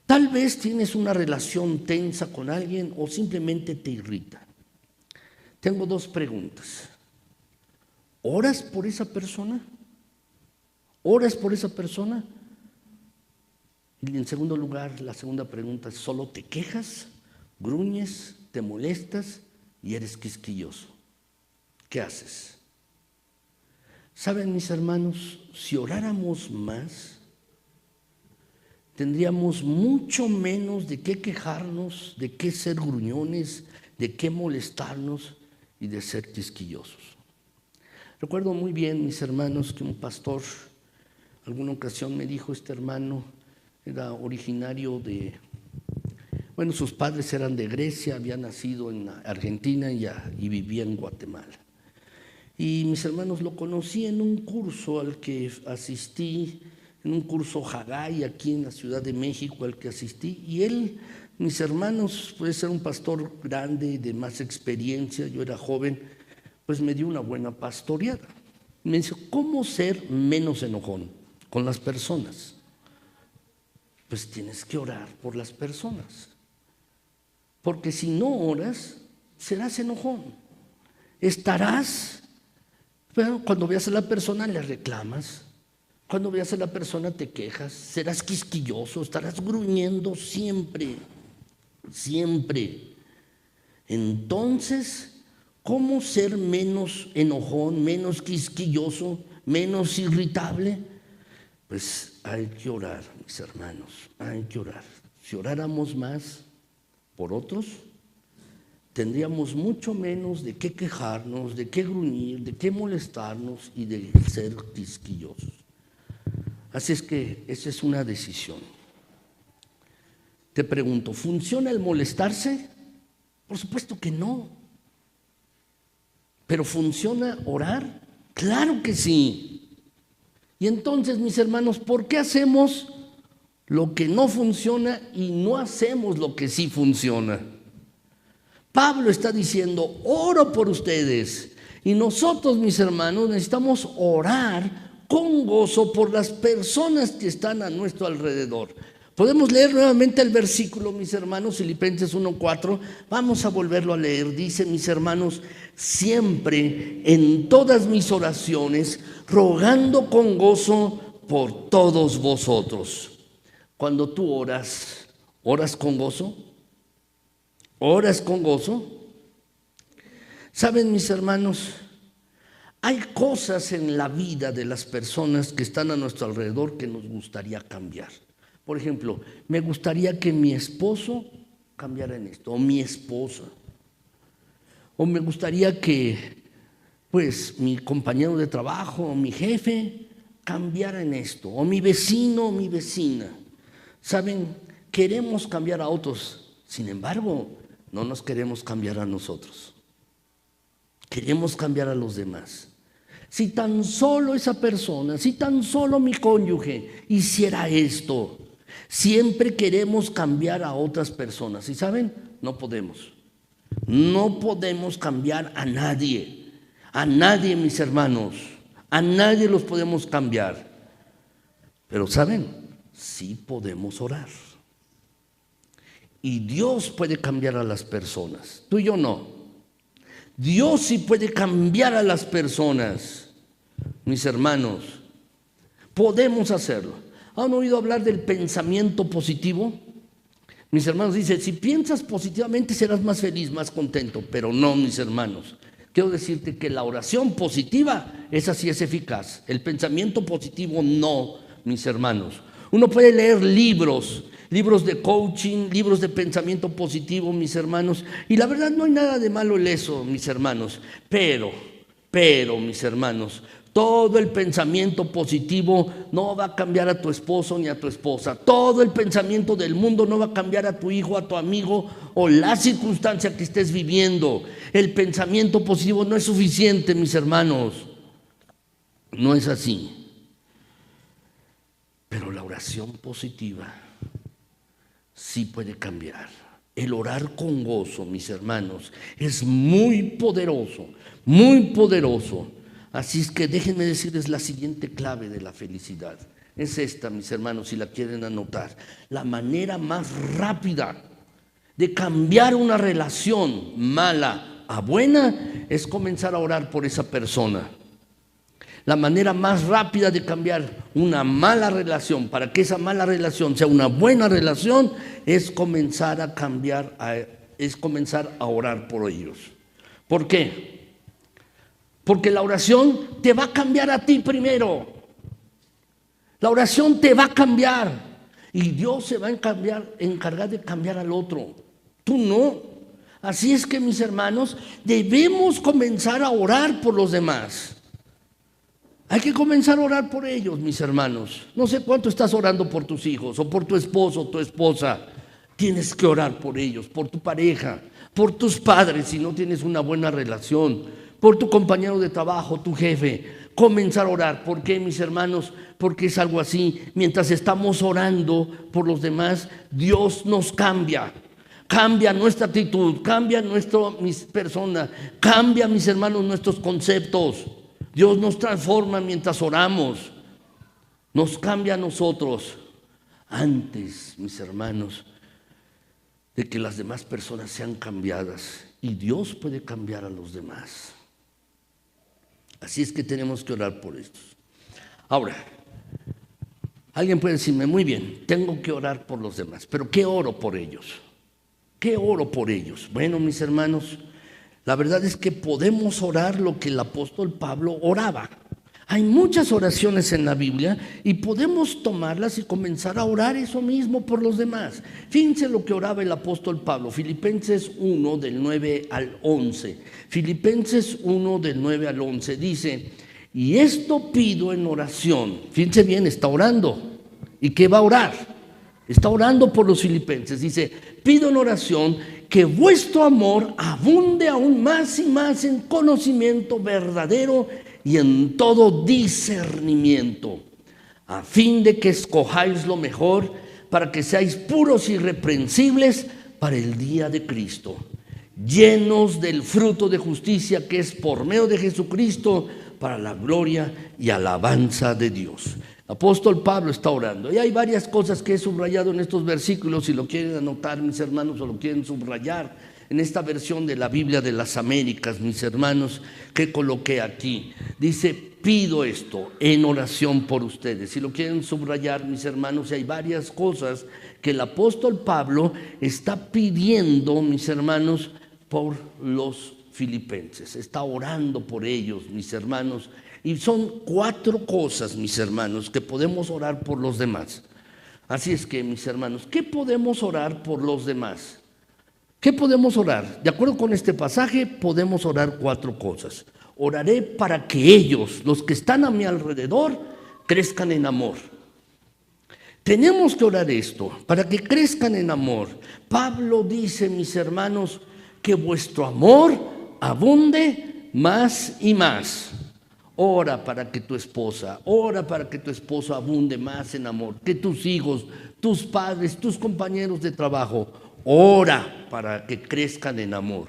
Tal vez tienes una relación tensa con alguien o simplemente te irrita. Tengo dos preguntas. ¿Oras por esa persona? ¿Oras por esa persona? Y en segundo lugar, la segunda pregunta es: ¿solo te quejas, gruñes, te molestas y eres quisquilloso? ¿Qué haces? ¿Saben, mis hermanos? Si oráramos más, tendríamos mucho menos de qué quejarnos, de qué ser gruñones, de qué molestarnos y de ser quisquillosos. Recuerdo muy bien, mis hermanos, que un pastor alguna ocasión me dijo: este hermano era originario de, sus padres eran de Grecia, había nacido en Argentina y vivía en Guatemala. Y mis hermanos, lo conocí en un curso al que asistí, en un curso Haggai aquí en la Ciudad de México al que asistí. Y él, mis hermanos, puede ser un pastor grande, de más experiencia, yo era joven, pues me dio una buena pastoreada. Me dice: ¿cómo ser menos enojón con las personas? Pues tienes que orar por las personas, porque si no oras, serás enojón. Estarás, bueno, cuando veas a la persona le reclamas, cuando veas a la persona te quejas, serás quisquilloso, estarás gruñendo siempre, siempre. Entonces, ¿cómo ser menos enojón, menos quisquilloso, menos irritable? Pues hay que orar, mis hermanos, hay que orar. Si oráramos más por otros, tendríamos mucho menos de qué quejarnos, de qué gruñir, de qué molestarnos y de ser quisquillosos. Así es que esa es una decisión. Te pregunto, ¿funciona el molestarse? Por supuesto que no. ¿Pero funciona orar? Claro que sí. Y entonces, mis hermanos, ¿por qué hacemos lo que no funciona y no hacemos lo que sí funciona? Pablo está diciendo: oro por ustedes. Y nosotros, mis hermanos, necesitamos orar con gozo por las personas que están a nuestro alrededor. Podemos leer nuevamente el versículo, mis hermanos, Filipenses 1:4. Vamos a volverlo a leer. Dice: mis hermanos, siempre en todas mis oraciones, rogando con gozo por todos vosotros. Cuando tú oras, ¿oras con gozo? ¿Oras con gozo? Saben, mis hermanos, Hay cosas en la vida de las personas que están a nuestro alrededor que nos gustaría cambiar. Por ejemplo, me gustaría que mi esposo cambiara en esto, o mi esposa. O me gustaría que, pues, mi compañero de trabajo o mi jefe cambiara en esto, o mi vecino o mi vecina. ¿Saben? Queremos cambiar a otros, sin embargo, no nos queremos cambiar a nosotros. Queremos cambiar a los demás. Si tan solo esa persona, si tan solo mi cónyuge hiciera esto, siempre queremos cambiar a otras personas. ¿Y saben? No podemos. No podemos cambiar a nadie. A nadie, mis hermanos. A nadie los podemos cambiar. Pero ¿saben? Sí podemos orar. Y Dios puede cambiar a las personas. Tú y yo no. Dios sí puede cambiar a las personas. Mis hermanos, podemos hacerlo. ¿Han oído hablar del pensamiento positivo? Mis hermanos, dice, si piensas positivamente serás más feliz, más contento. Pero no, mis hermanos. Quiero decirte que la oración positiva, esa sí es eficaz. El pensamiento positivo no, mis hermanos. Uno puede leer libros de coaching, libros de pensamiento positivo, mis hermanos. Y la verdad no hay nada de malo en eso, mis hermanos. Pero, mis hermanos, todo el pensamiento positivo no va a cambiar a tu esposo ni a tu esposa. Todo el pensamiento del mundo no va a cambiar a tu hijo, a tu amigo o la circunstancia que estés viviendo. El pensamiento positivo no es suficiente, mis hermanos. No es así. Pero la oración positiva sí puede cambiar. El orar con gozo, mis hermanos, es muy poderoso, muy poderoso. Así es que déjenme decirles la siguiente clave de la felicidad. Es esta, mis hermanos, si la quieren anotar. La manera más rápida de cambiar una relación mala a buena es comenzar a orar por esa persona. La manera más rápida de cambiar una mala relación para que esa mala relación sea una buena relación es comenzar a orar por ellos. ¿Por qué? Porque la oración te va a cambiar a ti primero. La oración te va a cambiar y Dios se va a encargar de cambiar al otro. Tú no. Así es que, mis hermanos, debemos comenzar a orar por los demás. Hay que comenzar a orar por ellos, mis hermanos. No sé cuánto estás orando por tus hijos o por tu esposo o tu esposa. Tienes que orar por ellos, por tu pareja, por tus padres si no tienes una buena relación, por tu compañero de trabajo, tu jefe. Comenzar a orar. ¿Por qué, mis hermanos? Porque es algo así. Mientras estamos orando por los demás, Dios nos cambia. Cambia nuestra actitud, cambia nuestra persona, cambia, mis hermanos, nuestros conceptos. Dios nos transforma mientras oramos, nos cambia a nosotros antes, mis hermanos, de que las demás personas sean cambiadas. Y Dios puede cambiar a los demás. Así es que tenemos que orar por estos. Ahora, alguien puede decirme, muy bien, tengo que orar por los demás, pero ¿qué oro por ellos? ¿Qué oro por ellos? Bueno, mis hermanos, la verdad es que podemos orar lo que el apóstol Pablo oraba. Hay muchas oraciones en la Biblia y podemos tomarlas y comenzar a orar eso mismo por los demás. Fíjense lo que oraba el apóstol Pablo, Filipenses 1 del 9 al 11. Filipenses 1 del 9 al 11 dice, y esto pido en oración. Fíjense bien, está orando. ¿Y qué va a orar? Está orando por los filipenses. Dice, pido en oración que vuestro amor abunde aún más y más en conocimiento verdadero y en todo discernimiento, a fin de que escojáis lo mejor para que seáis puros y irreprensibles para el día de Cristo, llenos del fruto de justicia que es por medio de Jesucristo para la gloria y alabanza de Dios. Apóstol Pablo está orando y hay varias cosas que he subrayado en estos versículos. Si lo quieren anotar, mis hermanos, o lo quieren subrayar en esta versión de la Biblia de las Américas, mis hermanos, que coloqué aquí, dice, pido esto en oración por ustedes. Si lo quieren subrayar, mis hermanos, hay varias cosas que el apóstol Pablo está pidiendo, mis hermanos, por los filipenses, está orando por ellos, mis hermanos. Y son 4 cosas, mis hermanos, que podemos orar por los demás. Así es que, mis hermanos, ¿qué podemos orar por los demás? ¿Qué podemos orar? De acuerdo con este pasaje, podemos orar 4 cosas. Oraré para que ellos, los que están a mi alrededor, crezcan en amor. Tenemos que orar esto, para que crezcan en amor. Pablo dice, mis hermanos, que vuestro amor abunde más y más. Ora para que tu esposa, ora para que tu esposo abunde más en amor, que tus hijos, tus padres, tus compañeros de trabajo, ora para que crezcan en amor.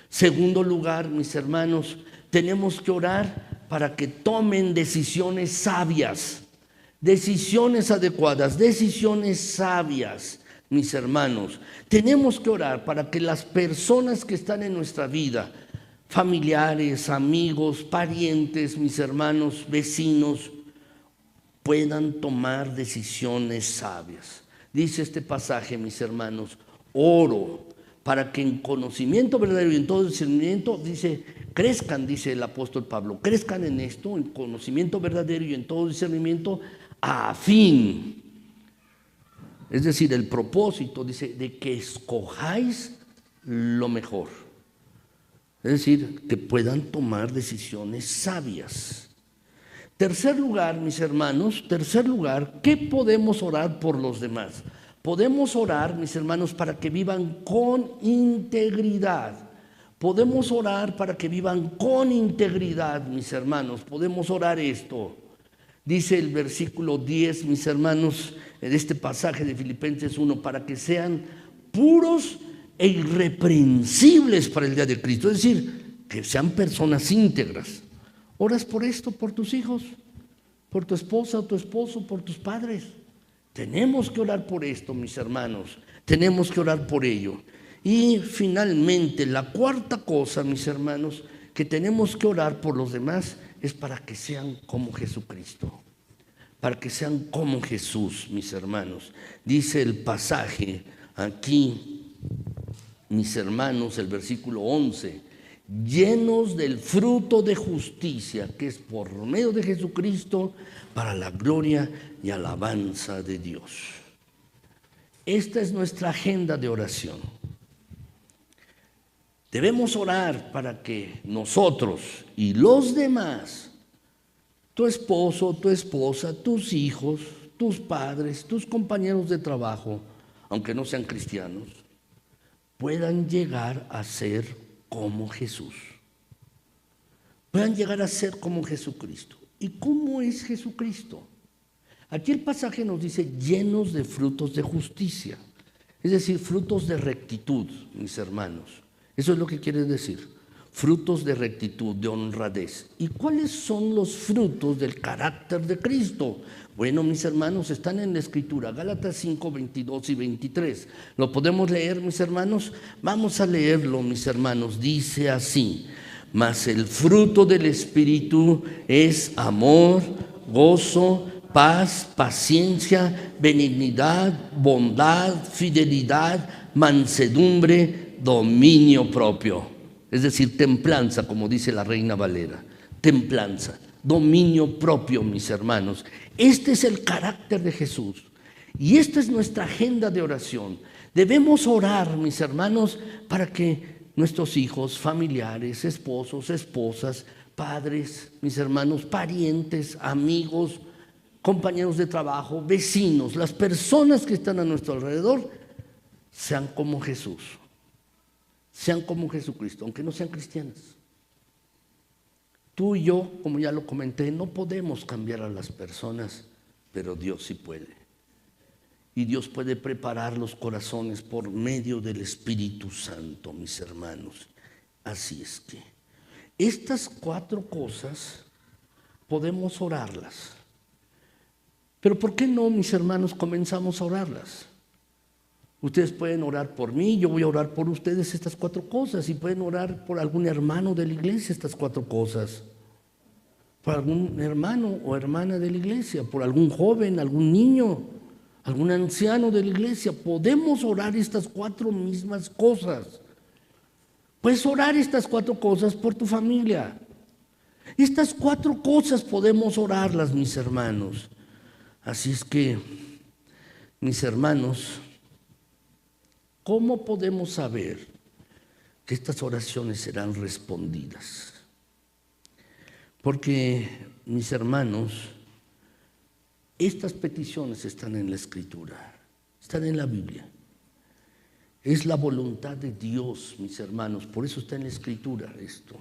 Segundo lugar, mis hermanos, tenemos que orar para que tomen decisiones sabias, decisiones adecuadas, decisiones sabias, mis hermanos. Tenemos que orar para que las personas que están en nuestra vida, familiares, amigos, parientes, mis hermanos, vecinos, puedan tomar decisiones sabias. Dice este pasaje, mis hermanos, oro para que en conocimiento verdadero y en todo discernimiento, dice, crezcan, dice el apóstol Pablo, crezcan en esto, en conocimiento verdadero y en todo discernimiento, a fin, es decir, el propósito, dice, de que escojáis lo mejor. Es decir, que puedan tomar decisiones sabias. Tercer lugar, mis hermanos, ¿qué podemos orar por los demás? Podemos orar, mis hermanos, para que vivan con integridad. Podemos orar para que vivan con integridad, mis hermanos. Podemos orar esto. Dice el versículo 10, mis hermanos, de este pasaje de Filipenses 1, para que sean puros e irreprensibles para el día de Cristo. Es decir, que sean personas íntegras. ¿Oras por esto, por tus hijos, por tu esposa o tu esposo, por tus padres? Tenemos que orar por esto, mis hermanos. Tenemos que orar por ello. Y finalmente, la cuarta cosa, mis hermanos, que tenemos que orar por los demás es para que sean como Jesucristo. Para que sean como Jesús, mis hermanos. Dice el pasaje aquí, mis hermanos, el versículo 11, llenos del fruto de justicia, que es por medio de Jesucristo, para la gloria y alabanza de Dios. Esta es nuestra agenda de oración. Debemos orar para que nosotros y los demás, tu esposo, tu esposa, tus hijos, tus padres, tus compañeros de trabajo, aunque no sean cristianos, puedan llegar a ser como Jesús. Puedan llegar a ser como Jesucristo. ¿Y cómo es Jesucristo? Aquí el pasaje nos dice llenos de frutos de justicia, es decir, frutos de rectitud, mis hermanos. Eso es lo que quiere decir, frutos de rectitud, de honradez. ¿Y cuáles son los frutos del carácter de Cristo? Bueno, mis hermanos, están en la Escritura, Gálatas 5, 22 y 23. ¿Lo podemos leer, mis hermanos? Vamos a leerlo, mis hermanos. Dice así: mas el fruto del Espíritu es amor, gozo, paz, paciencia, benignidad, bondad, fidelidad, mansedumbre, dominio propio. Es decir, templanza, como dice la Reina Valera. Templanza, dominio propio, mis hermanos. Este es el carácter de Jesús. Y esta es nuestra agenda de oración. Debemos orar, mis hermanos, para que nuestros hijos, familiares, esposos, esposas, padres, mis hermanos, parientes, amigos, compañeros de trabajo, vecinos, las personas que están a nuestro alrededor, sean como Jesús. Sean como Jesucristo, aunque no sean cristianos. Tú y yo, como ya lo comenté, no podemos cambiar a las personas, pero Dios sí puede. Y Dios puede preparar los corazones por medio del Espíritu Santo, mis hermanos. Así es que estas 4 cosas podemos orarlas. Pero ¿por qué no, mis hermanos, comenzamos a orarlas? Ustedes pueden orar por mí, yo voy a orar por ustedes estas 4 cosas, y pueden orar por algún hermano de la iglesia estas 4 cosas, por algún hermano o hermana de la iglesia, por algún joven, algún niño, algún anciano de la iglesia. Podemos orar estas 4 mismas cosas. Puedes orar estas 4 cosas por tu familia. Estas 4 cosas podemos orarlas, mis hermanos. Así es que, mis hermanos, ¿cómo podemos saber que estas oraciones serán respondidas? Porque, mis hermanos, estas peticiones están en la Escritura, están en la Biblia. Es la voluntad de Dios, mis hermanos, por eso está en la Escritura esto.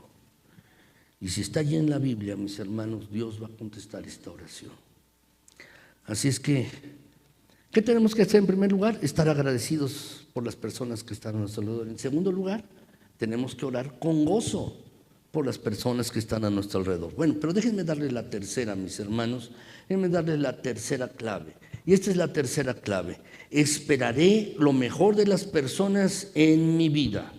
Y si está allí en la Biblia, mis hermanos, Dios va a contestar esta oración. Así es que, ¿qué tenemos que hacer en primer lugar? Estar agradecidos por las personas que están a nuestro alrededor. En segundo lugar, tenemos que orar con gozo por las personas que están a nuestro alrededor. Bueno, pero déjenme darle la tercera, mis hermanos, déjenme darle la tercera clave. Y esta es la tercera clave. Esperaré lo mejor de las personas en mi vida.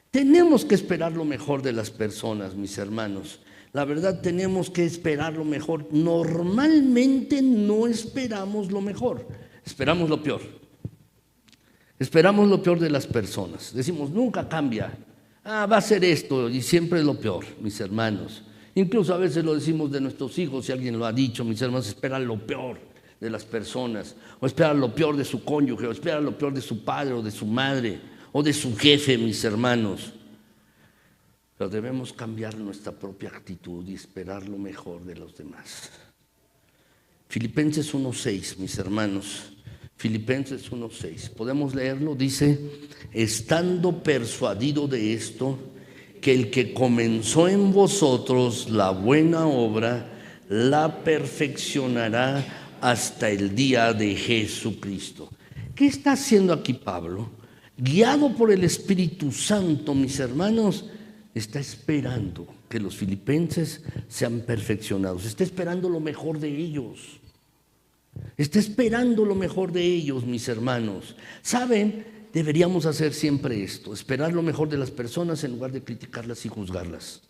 Tenemos que esperar lo mejor de las personas, mis hermanos. La verdad, tenemos que esperar lo mejor. Normalmente no esperamos lo mejor, esperamos lo peor. Esperamos lo peor de las personas. Decimos, nunca cambia. Va a ser esto, y siempre es lo peor, mis hermanos. Incluso a veces lo decimos de nuestros hijos, si alguien lo ha dicho, mis hermanos, esperan lo peor de las personas, o esperan lo peor de su cónyuge, o esperan lo peor de su padre o de su madre, o de su jefe, mis hermanos. Pero debemos cambiar nuestra propia actitud y esperar lo mejor de los demás. Filipenses 1:6, mis hermanos. Filipenses 1:6. Podemos leerlo, dice, estando persuadido de esto, que el que comenzó en vosotros la buena obra, la perfeccionará hasta el día de Jesucristo. ¿Qué está haciendo aquí Pablo? Guiado por el Espíritu Santo, mis hermanos, está esperando que los filipenses sean perfeccionados. Está esperando lo mejor de ellos. Está esperando lo mejor de ellos, mis hermanos. ¿Saben? Deberíamos hacer siempre esto, esperar lo mejor de las personas en lugar de criticarlas y juzgarlas.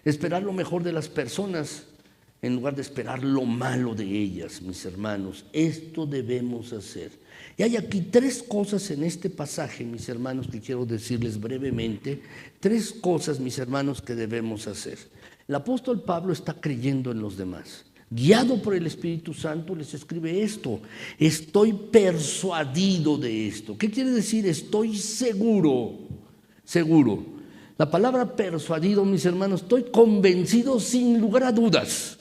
Esperar lo mejor de las personas en lugar de esperar lo malo de ellas, mis hermanos. Esto debemos hacer. Y hay aquí 3 cosas en este pasaje, mis hermanos, que quiero decirles brevemente. 3 cosas, mis hermanos, que debemos hacer. El apóstol Pablo está creyendo en los demás. Guiado por el Espíritu Santo, les escribe esto. Estoy persuadido de esto. ¿Qué quiere decir? Estoy seguro. Seguro. La palabra persuadido, mis hermanos, estoy convencido sin lugar a dudas.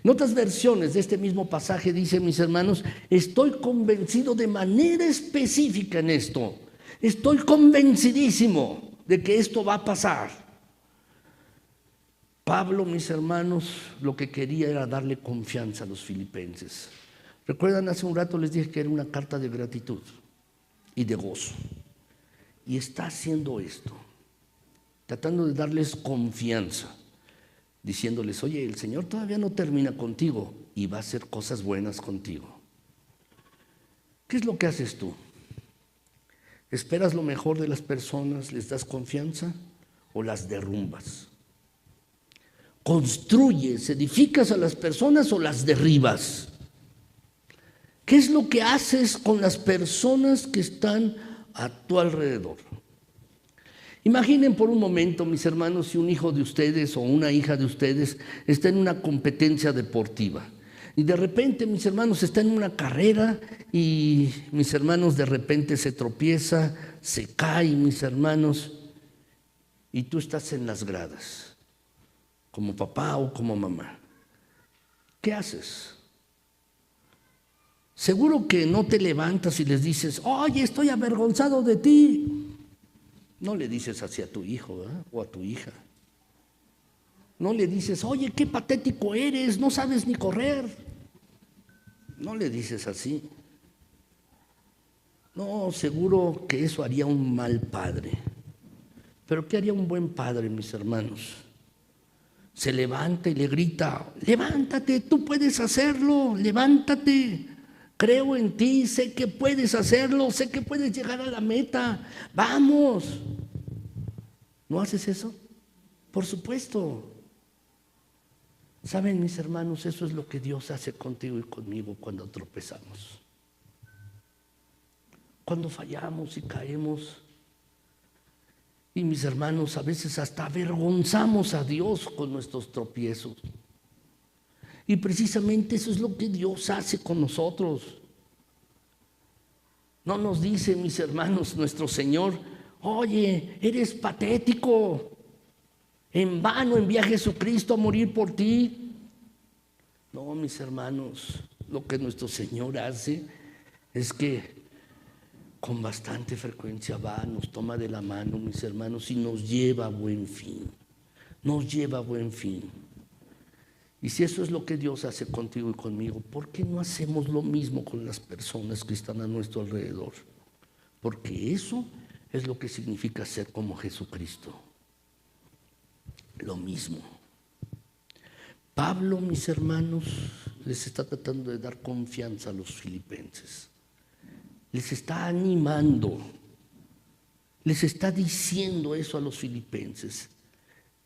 En otras versiones de este mismo pasaje dice, mis hermanos, estoy convencido de manera específica en esto. Estoy convencidísimo de que esto va a pasar. Pablo, mis hermanos, lo que quería era darle confianza a los filipenses. ¿Recuerdan? Hace un rato les dije que era una carta de gratitud y de gozo. Y está haciendo esto, tratando de darles confianza, diciéndoles, oye, el Señor todavía no termina contigo y va a hacer cosas buenas contigo. ¿Qué es lo que haces tú? ¿Esperas lo mejor de las personas, les das confianza o las derrumbas? ¿Construyes, edificas a las personas o las derribas? ¿Qué es lo que haces con las personas que están a tu alrededor? Imaginen por un momento, mis hermanos, si un hijo de ustedes o una hija de ustedes está en una competencia deportiva. Y de repente, mis hermanos, está en una carrera y mis hermanos de repente se tropieza, se cae, mis hermanos, y tú estás en las gradas, como papá o como mamá. ¿Qué haces? Seguro que no te levantas y les dices, oye, estoy avergonzado de ti. No le dices así a tu hijo, ¿eh? O a tu hija. No le dices, oye, qué patético eres, no sabes ni correr. No le dices así. No, seguro que eso haría un mal padre. Pero ¿qué haría un buen padre, mis hermanos? Se levanta y le grita, levántate, tú puedes hacerlo, levántate. Creo en ti, sé que puedes hacerlo, sé que puedes llegar a la meta. Vamos. ¿No haces eso? Por supuesto. ¿Saben, mis hermanos? Eso es lo que Dios hace contigo y conmigo cuando tropezamos. Cuando fallamos y caemos, Y mis hermanos, a veces hasta avergonzamos a Dios con nuestros tropiezos. Y precisamente eso es lo que Dios hace con nosotros. No nos dice, mis hermanos, nuestro Señor: oye, eres patético, en vano envía a Jesucristo a morir por ti. No, mis hermanos, lo que nuestro Señor hace es que con bastante frecuencia va, nos toma de la mano, mis hermanos, y nos lleva a buen fin. Nos lleva a buen fin. Y si eso es lo que Dios hace contigo y conmigo, ¿por qué no hacemos lo mismo con las personas que están a nuestro alrededor? Porque eso es lo que significa ser como Jesucristo. Lo mismo. Pablo, mis hermanos, les está tratando de dar confianza a los filipenses. Les está animando. Les está diciendo eso a los filipenses.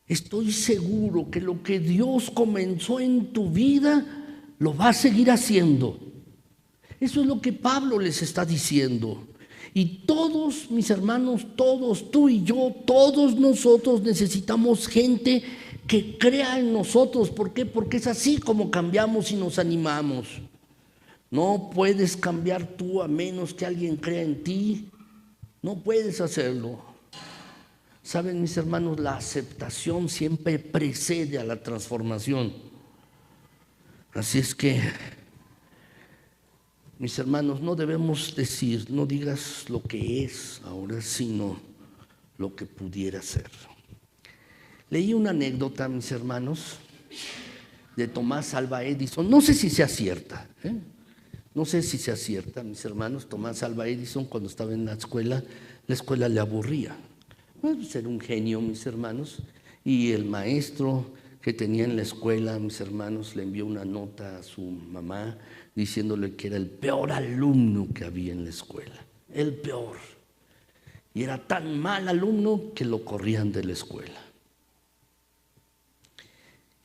Estoy seguro que lo que Dios comenzó en tu vida lo va a seguir haciendo. Eso es lo que Pablo les está diciendo. Y todos, mis hermanos, todos, tú y yo, todos nosotros necesitamos gente que crea en nosotros. ¿Por qué? Porque es así como cambiamos y nos animamos. No puedes cambiar tú a menos que alguien crea en ti. No puedes hacerlo. Saben, mis hermanos, la aceptación siempre precede a la transformación. Así es que, mis hermanos, no debemos decir, no digas lo que es ahora, sino lo que pudiera ser. Leí una anécdota, mis hermanos, de Tomás Alva Edison. No sé si sea cierta, No sé si sea cierta, mis hermanos. Tomás Alva Edison, cuando estaba en la escuela le aburría. Pues era un genio, mis hermanos, y el maestro que tenía en la escuela, mis hermanos, le envió una nota a su mamá diciéndole que era el peor alumno que había en la escuela, el peor. Y era tan mal alumno que lo corrían de la escuela.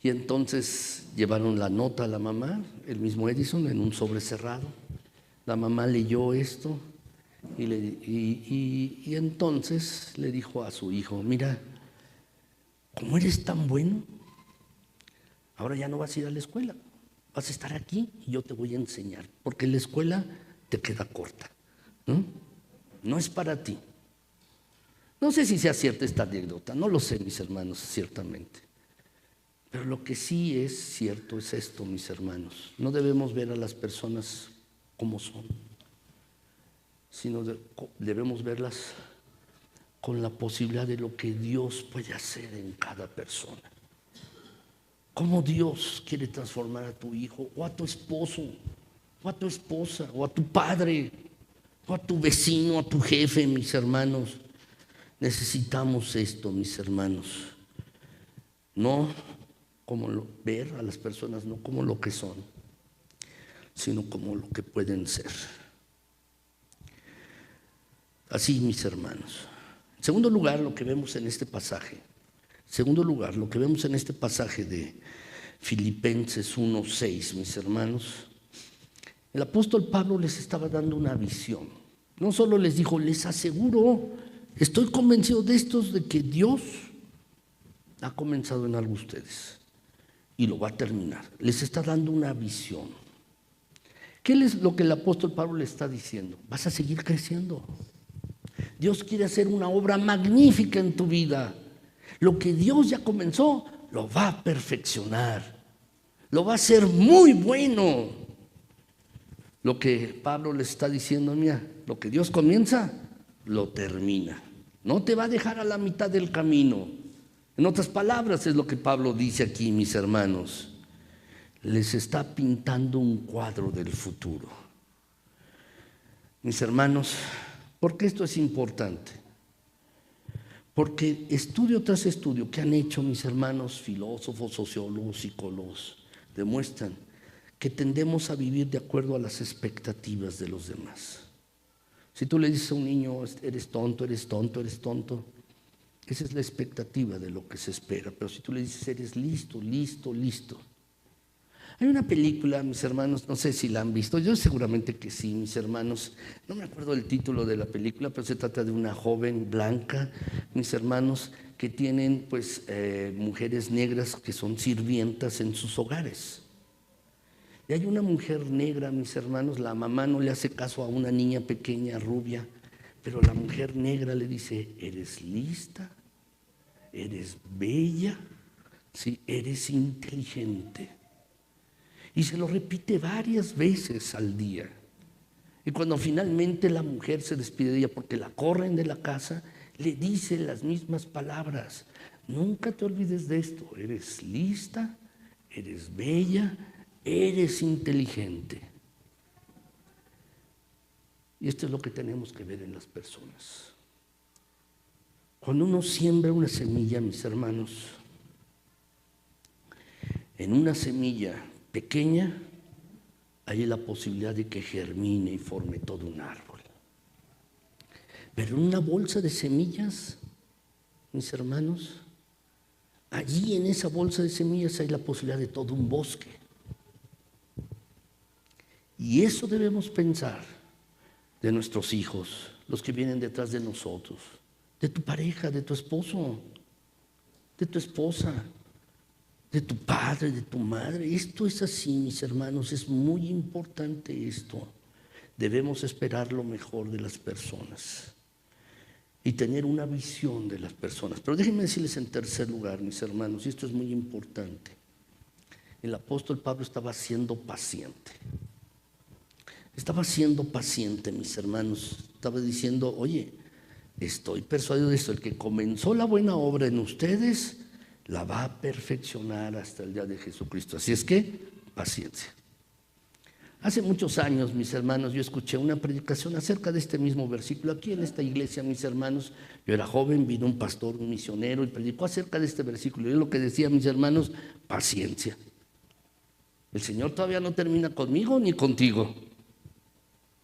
Y entonces llevaron la nota a la mamá, el mismo Edison, en un sobre cerrado. La mamá leyó esto. Y entonces le dijo a su hijo: mira, como eres tan bueno, ahora ya no vas a ir a la escuela, vas a estar aquí y yo te voy a enseñar, porque la escuela te queda corta, no es para ti. No sé si sea cierta esta anécdota, no lo sé, mis hermanos, ciertamente. Pero lo que sí es cierto es esto, mis hermanos: no debemos ver a las personas como son, sino debemos verlas con la posibilidad de lo que Dios puede hacer en cada persona. Cómo Dios quiere transformar a tu hijo, o a tu esposo, o a tu esposa, o a tu padre, o a tu vecino, a tu jefe, mis hermanos. Necesitamos esto, mis hermanos. No como ver a las personas, no como lo que son, sino como lo que pueden ser. Así, mis hermanos. En segundo lugar, lo que vemos en este pasaje. De Filipenses 1:6, mis hermanos. El apóstol Pablo les estaba dando una visión. No solo les dijo: les aseguro, estoy convencido de estos, de que Dios ha comenzado en algo ustedes y lo va a terminar. Les está dando una visión. ¿Qué es lo que el apóstol Pablo le está diciendo? Vas a seguir creciendo. Dios quiere hacer una obra magnífica en tu vida. Lo que Dios ya comenzó, lo va a perfeccionar. Lo va a hacer muy bueno. Lo que Pablo le está diciendo: mira, lo que Dios comienza, lo termina. No te va a dejar a la mitad del camino. En otras palabras, es lo que Pablo dice aquí, mis hermanos. Les está pintando un cuadro del futuro. Mis hermanos, ¿por qué esto es importante? Porque estudio tras estudio que han hecho, mis hermanos, filósofos, sociólogos, psicólogos, demuestran que tendemos a vivir de acuerdo a las expectativas de los demás. Si tú le dices a un niño: eres tonto, eres tonto, eres tonto, esa es la expectativa de lo que se espera. Pero si tú le dices: eres listo, listo, listo, Hay una película, mis hermanos, no sé si la han visto, yo seguramente que sí, mis hermanos. No me acuerdo el título de la película, pero se trata de una joven blanca, mis hermanos, que tienen pues mujeres negras que son sirvientas en sus hogares. Y hay una mujer negra, mis hermanos, la mamá no le hace caso a una niña pequeña, rubia, pero la mujer negra le dice: eres lista, eres bella, sí, eres inteligente. Y se lo repite varias veces al día. Y cuando finalmente la mujer se despide de ella porque la corren de la casa, le dice las mismas palabras: nunca te olvides de esto, eres lista, eres bella, eres inteligente. Y esto es lo que tenemos que ver en las personas. Cuando uno siembra una semilla, mis hermanos, en una semilla pequeña hay la posibilidad de que germine y forme todo un árbol. Pero en una bolsa de semillas, mis hermanos, allí en esa bolsa de semillas hay la posibilidad de todo un bosque. Y eso debemos pensar de nuestros hijos, los que vienen detrás de nosotros, de tu pareja, de tu esposo, de tu esposa, de tu padre, de tu madre. Esto es así, mis hermanos, es muy importante esto. Debemos esperar lo mejor de las personas y tener una visión de las personas. Pero déjenme decirles en tercer lugar, mis hermanos, y esto es muy importante. El apóstol Pablo estaba siendo paciente. Estaba siendo paciente, mis hermanos. Estaba diciendo: oye, estoy persuadido de esto, el que comenzó la buena obra en ustedes la va a perfeccionar hasta el día de Jesucristo. Así es que, paciencia. Hace muchos años, mis hermanos, yo escuché una predicación acerca de este mismo versículo. Aquí en esta iglesia, mis hermanos, yo era joven, vino un pastor, un misionero, y predicó acerca de este versículo. Y lo que decía, mis hermanos: paciencia. El Señor todavía no termina conmigo ni contigo.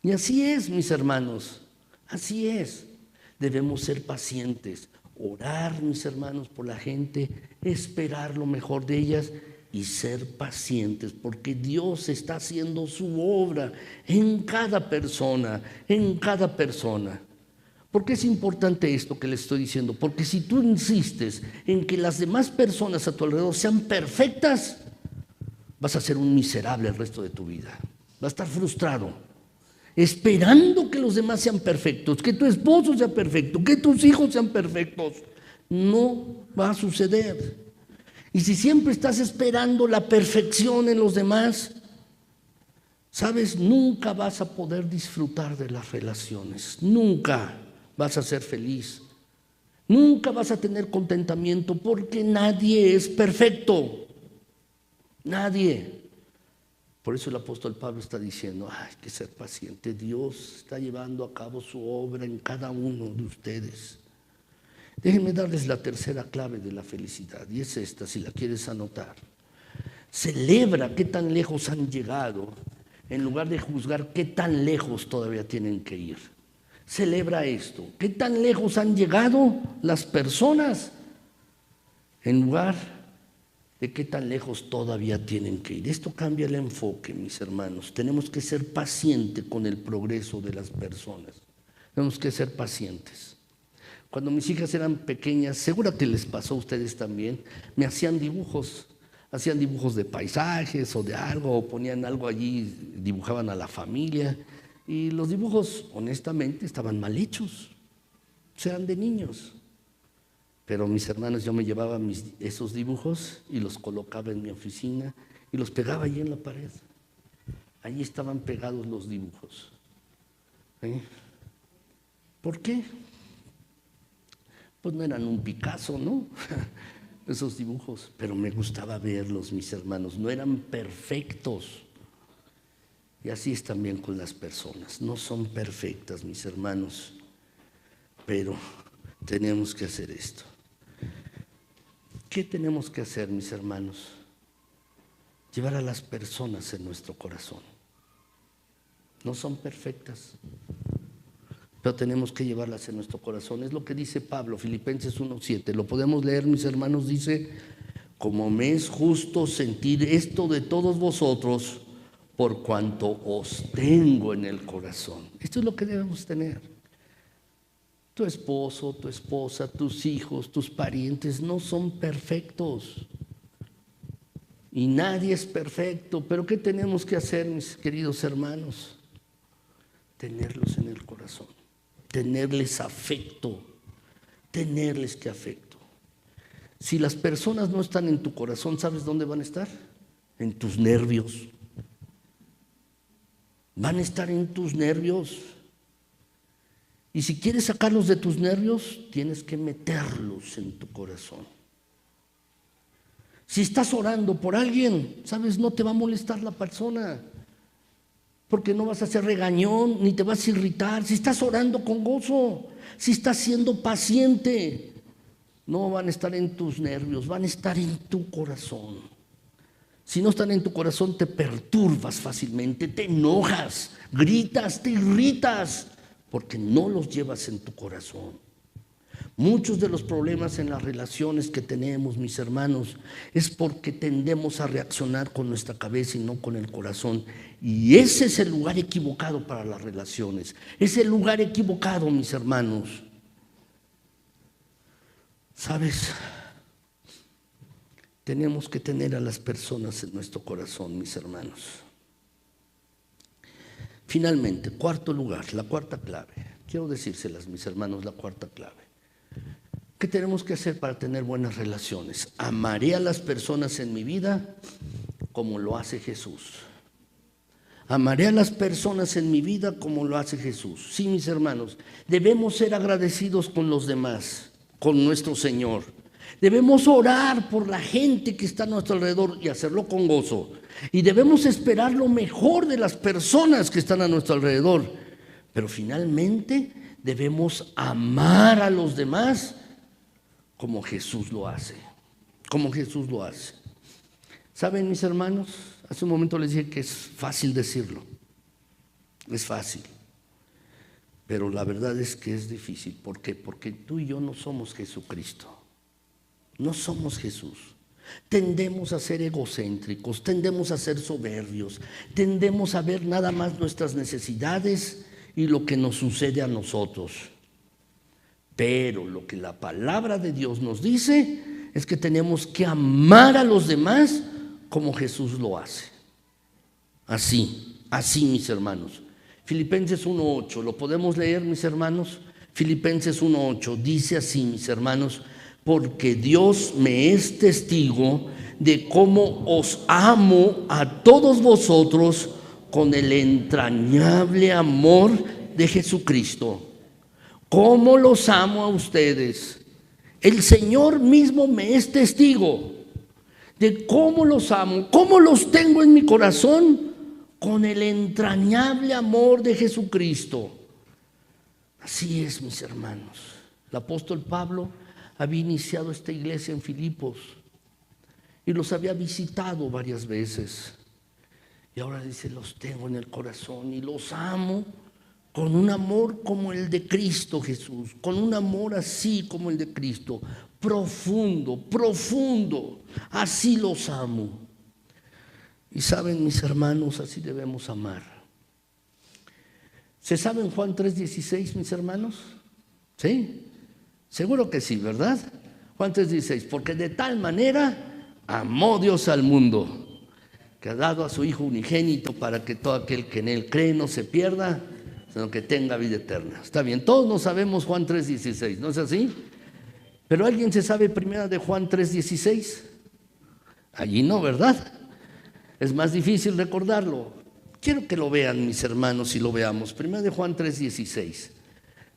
Y así es, mis hermanos, así es. Debemos ser pacientes, orar, mis hermanos, por la gente, esperar lo mejor de ellas y ser pacientes, porque Dios está haciendo su obra en cada persona, en cada persona. ¿Por qué es importante esto que les estoy diciendo? Porque si tú insistes en que las demás personas a tu alrededor sean perfectas, vas a ser un miserable el resto de tu vida. Vas a estar frustrado, esperando que los demás sean perfectos, que tu esposo sea perfecto, que tus hijos sean perfectos. No va a suceder. Y si siempre estás esperando la perfección en los demás, sabes, nunca vas a poder disfrutar de las relaciones, nunca vas a ser feliz, nunca vas a tener contentamiento, porque nadie es perfecto, nadie. Por eso el apóstol Pablo está diciendo: hay que ser paciente. Dios está llevando a cabo su obra en cada uno de ustedes. Déjenme darles la tercera clave de la felicidad, y es esta, si la quieres anotar. Celebra qué tan lejos han llegado, en lugar de juzgar qué tan lejos todavía tienen que ir. Celebra esto, qué tan lejos han llegado las personas, en lugar de qué tan lejos todavía tienen que ir. Esto cambia el enfoque, mis hermanos. Tenemos que ser pacientes con el progreso de las personas. Tenemos que ser pacientes. Cuando mis hijas eran pequeñas, seguramente les pasó a ustedes también, me hacían dibujos de paisajes o de algo, o ponían algo allí, dibujaban a la familia, y los dibujos, honestamente, estaban mal hechos, eran de niños. Pero mis hermanos, yo me llevaba esos dibujos y los colocaba en mi oficina y los pegaba allí en la pared. Allí estaban pegados los dibujos. ¿Por qué? Pues no eran un Picasso, ¿no? Esos dibujos, pero me gustaba verlos, mis hermanos. No eran perfectos. Y así es también con las personas. No son perfectas, mis hermanos, pero tenemos que hacer esto. ¿Qué tenemos que hacer, mis hermanos? Llevar a las personas en nuestro corazón. No son perfectas, pero tenemos que llevarlas en nuestro corazón. Es lo que dice Pablo, Filipenses 1:7. Lo podemos leer, mis hermanos. Dice: como me es justo sentir esto de todos vosotros, por cuanto os tengo en el corazón. Esto es lo que debemos tener. Tu esposo, tu esposa, tus hijos, tus parientes no son perfectos. Y nadie es perfecto. Pero ¿qué tenemos que hacer, mis queridos hermanos? Tenerlos en el corazón. Tenerles afecto. Tenerles que afecto. Si las personas no están en tu corazón, ¿sabes dónde van a estar? En tus nervios. Van a estar en tus nervios. Y si quieres sacarlos de tus nervios, tienes que meterlos en tu corazón. Si estás orando por alguien, ¿sabes? No te va a molestar la persona, porque no vas a ser regañón, ni te vas a irritar. Si estás orando con gozo, si estás siendo paciente, no van a estar en tus nervios, van a estar en tu corazón. Si no están en tu corazón, te perturbas fácilmente, te enojas, gritas, te irritas, porque no los llevas en tu corazón. Muchos de los problemas en las relaciones que tenemos, mis hermanos, es porque tendemos a reaccionar con nuestra cabeza y no con el corazón. Y ese es el lugar equivocado para las relaciones. Es el lugar equivocado, mis hermanos. ¿Sabes? Tenemos que tener a las personas en nuestro corazón, mis hermanos. Finalmente, cuarto lugar, la cuarta clave. Quiero decírselas, mis hermanos, la cuarta clave. ¿Qué tenemos que hacer para tener buenas relaciones? Amaré a las personas en mi vida como lo hace Jesús. Amaré a las personas en mi vida como lo hace Jesús. Sí, mis hermanos, debemos ser agradecidos con los demás, con nuestro Señor. Debemos orar por la gente que está a nuestro alrededor y hacerlo con gozo. Y debemos esperar lo mejor de las personas que están a nuestro alrededor. Pero finalmente debemos amar a los demás como Jesús lo hace. Como Jesús lo hace. ¿Saben, mis hermanos? Hace un momento les dije que es fácil decirlo. Es fácil. Pero la verdad es que es difícil. ¿Por qué? Porque tú y yo no somos Jesucristo. No somos Jesús. Tendemos a ser egocéntricos, tendemos a ser soberbios, tendemos a ver nada más nuestras necesidades y lo que nos sucede a nosotros. Pero lo que la palabra de Dios nos dice es que tenemos que amar a los demás como Jesús lo hace. Así, mis hermanos. Filipenses 1:8, ¿lo podemos leer, mis hermanos? Filipenses 1:8 dice así, mis hermanos: porque Dios me es testigo de cómo os amo a todos vosotros con el entrañable amor de Jesucristo. ¿Cómo los amo a ustedes? El Señor mismo me es testigo de cómo los amo, cómo los tengo en mi corazón con el entrañable amor de Jesucristo. Así es, mis hermanos. El apóstol Pablo había iniciado esta iglesia en Filipos y los había visitado varias veces. Y ahora dice, los tengo en el corazón y los amo con un amor como el de Cristo Jesús, con un amor así como el de Cristo, profundo, profundo, así los amo. Y saben, mis hermanos, así debemos amar. ¿Se sabe en Juan 3:16, mis hermanos? ¿Sí? Seguro que sí, ¿verdad? Juan 3:16, porque de tal manera amó Dios al mundo, que ha dado a su Hijo unigénito para que todo aquel que en Él cree no se pierda, sino que tenga vida eterna. Está bien, todos nos sabemos Juan 3:16, ¿no es así? Pero ¿alguien se sabe primera de Juan 3:16? Allí no, ¿verdad? Es más difícil recordarlo. Quiero que lo vean, mis hermanos, y lo veamos. Primera de Juan 3:16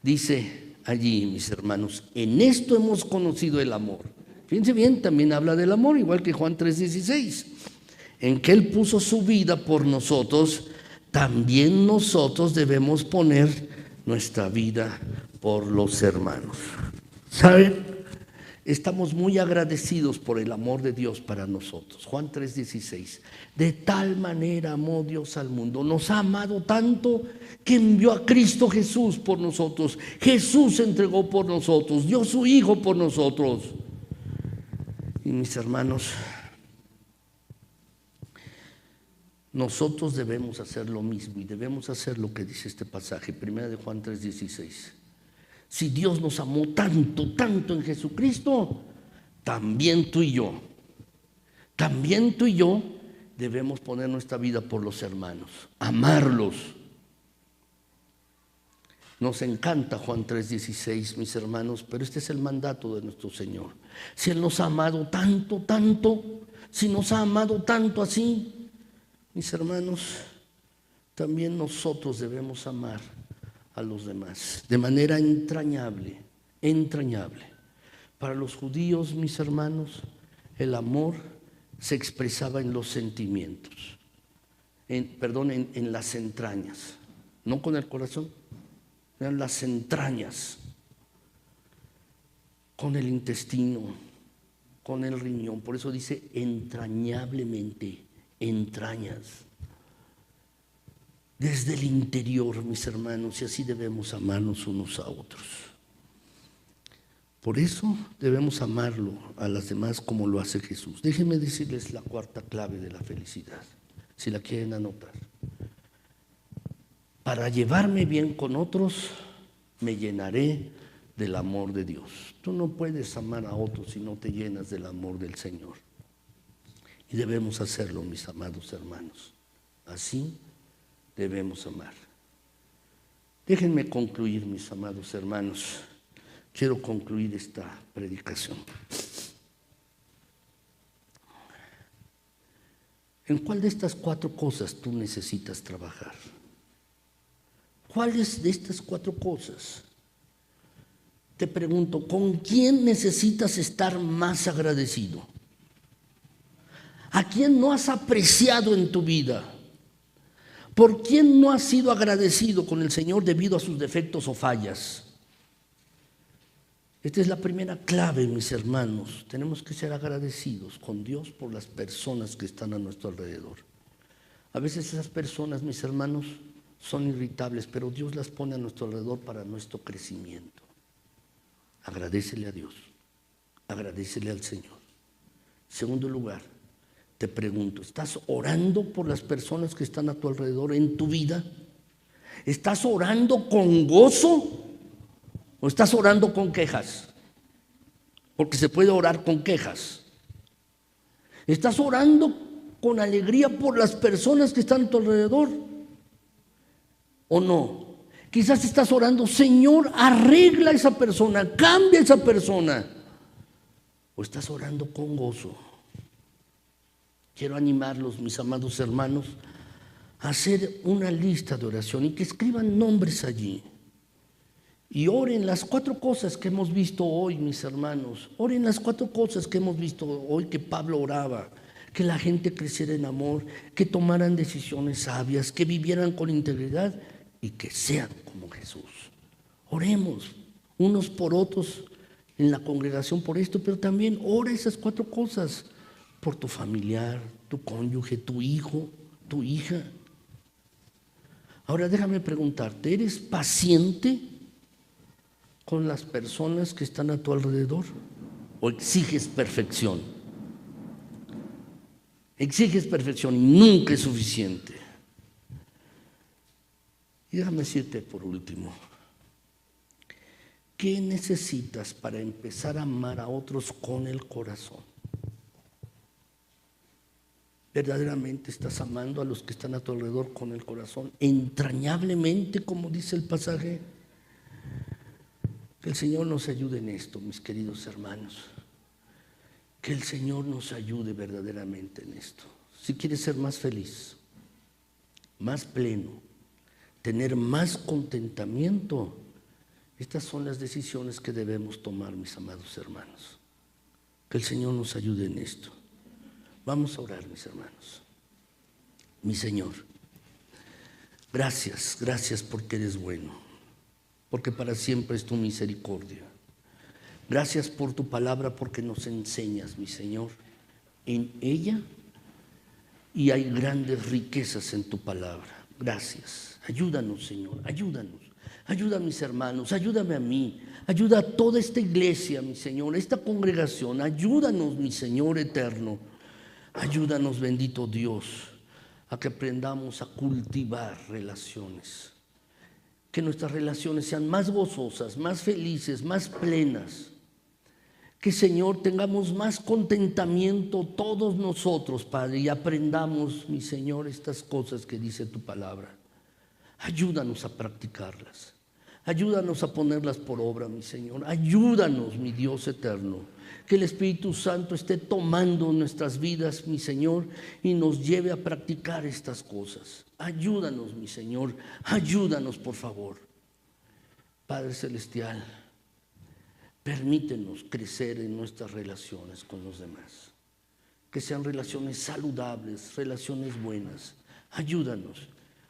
dice allí, mis hermanos: en esto hemos conocido el amor. Fíjense bien, también habla del amor, igual que Juan 3:16. En que Él puso su vida por nosotros, también nosotros debemos poner nuestra vida por los hermanos. ¿Saben? Estamos muy agradecidos por el amor de Dios para nosotros. Juan 3:16. De tal manera amó Dios al mundo. Nos ha amado tanto que envió a Cristo Jesús por nosotros. Jesús se entregó por nosotros, dio su Hijo por nosotros. Y mis hermanos, nosotros debemos hacer lo mismo y debemos hacer lo que dice este pasaje, 1 de Juan 3:16. Si Dios nos amó tanto, tanto en Jesucristo, también tú y yo debemos poner nuestra vida por los hermanos, amarlos. Nos encanta Juan 3:16, mis hermanos, pero este es el mandato de nuestro Señor. Si Él nos ha amado tanto, tanto, si nos ha amado tanto así, mis hermanos, también nosotros debemos amar a los demás de manera entrañable, entrañable. Para los judíos, mis hermanos, el amor se expresaba en los sentimientos, en las entrañas, no con el corazón, eran las entrañas, con el intestino, con el riñón. Por eso dice entrañablemente, entrañas, desde el interior, mis hermanos, y así debemos amarnos unos a otros. Por eso debemos amarlo a las demás como lo hace Jesús. Déjenme decirles la cuarta clave de la felicidad, si la quieren anotar. Para llevarme bien con otros, me llenaré del amor de Dios. Tú no puedes amar a otros si no te llenas del amor del Señor. Y debemos hacerlo, mis amados hermanos. Así debemos amar. Déjenme concluir, mis amados hermanos. Quiero concluir esta predicación. ¿En cuál de estas 4 cosas tú necesitas trabajar? ¿Cuáles de estas 4 cosas? Te pregunto, ¿con quién necesitas estar más agradecido? ¿A quién no has apreciado en tu vida? ¿Por quién no has sido agradecido con el Señor debido a sus defectos o fallas? Esta es la primera clave, mis hermanos. Tenemos que ser agradecidos con Dios por las personas que están a nuestro alrededor. A veces esas personas, mis hermanos, son irritables, pero Dios las pone a nuestro alrededor para nuestro crecimiento. Agradécele a Dios, agradécele al Señor. Segundo lugar, te pregunto, ¿estás orando por las personas que están a tu alrededor en tu vida? ¿Estás orando con gozo o estás orando con quejas? Porque se puede orar con quejas. ¿Estás orando con alegría por las personas que están a tu alrededor o no? Quizás estás orando, Señor, arregla a esa persona, cambia a esa persona. O estás orando con gozo. Quiero animarlos, mis amados hermanos, a hacer una lista de oración y que escriban nombres allí. Y oren las 4 cosas que hemos visto hoy, mis hermanos. Oren las 4 cosas que hemos visto hoy que Pablo oraba. Que la gente creciera en amor, que tomaran decisiones sabias, que vivieran con integridad y que sean como Jesús. Oremos unos por otros en la congregación por esto, pero también ora esas 4 cosas por tu familiar, tu cónyuge, tu hijo, tu hija. Ahora déjame preguntarte, ¿eres paciente con las personas que están a tu alrededor o exiges perfección? Exiges perfección y nunca es suficiente. Y déjame decirte por último, ¿qué necesitas para empezar a amar a otros con el corazón? ¿Verdaderamente estás amando a los que están a tu alrededor con el corazón? Entrañablemente, como dice el pasaje. Que el Señor nos ayude en esto, mis queridos hermanos. Que el Señor nos ayude verdaderamente en esto. Si quieres ser más feliz, más pleno, tener más contentamiento, estas son las decisiones que debemos tomar, mis amados hermanos. Que el Señor nos ayude en esto. Vamos a orar, mis hermanos. Mi Señor, gracias, gracias porque eres bueno, porque para siempre es tu misericordia. Gracias por tu palabra, porque nos enseñas, mi Señor, en ella, y hay grandes riquezas en tu palabra. Gracias. Ayúdanos, Señor, ayúdanos. Ayuda a mis hermanos, ayúdame a mí, ayuda a toda esta iglesia, mi Señor, esta congregación. Ayúdanos, mi Señor eterno. Ayúdanos, bendito Dios, a que aprendamos a cultivar relaciones. Que nuestras relaciones sean más gozosas, más felices, más plenas. Que, Señor, tengamos más contentamiento todos nosotros, Padre, y aprendamos, mi Señor, estas cosas que dice tu palabra. Ayúdanos a practicarlas. Ayúdanos a ponerlas por obra, mi Señor. Ayúdanos, mi Dios eterno. Que el Espíritu Santo esté tomando nuestras vidas, mi Señor, y nos lleve a practicar estas cosas. Ayúdanos, mi Señor. Ayúdanos, por favor. Padre Celestial, permítenos crecer en nuestras relaciones con los demás. Que sean relaciones saludables, relaciones buenas. Ayúdanos.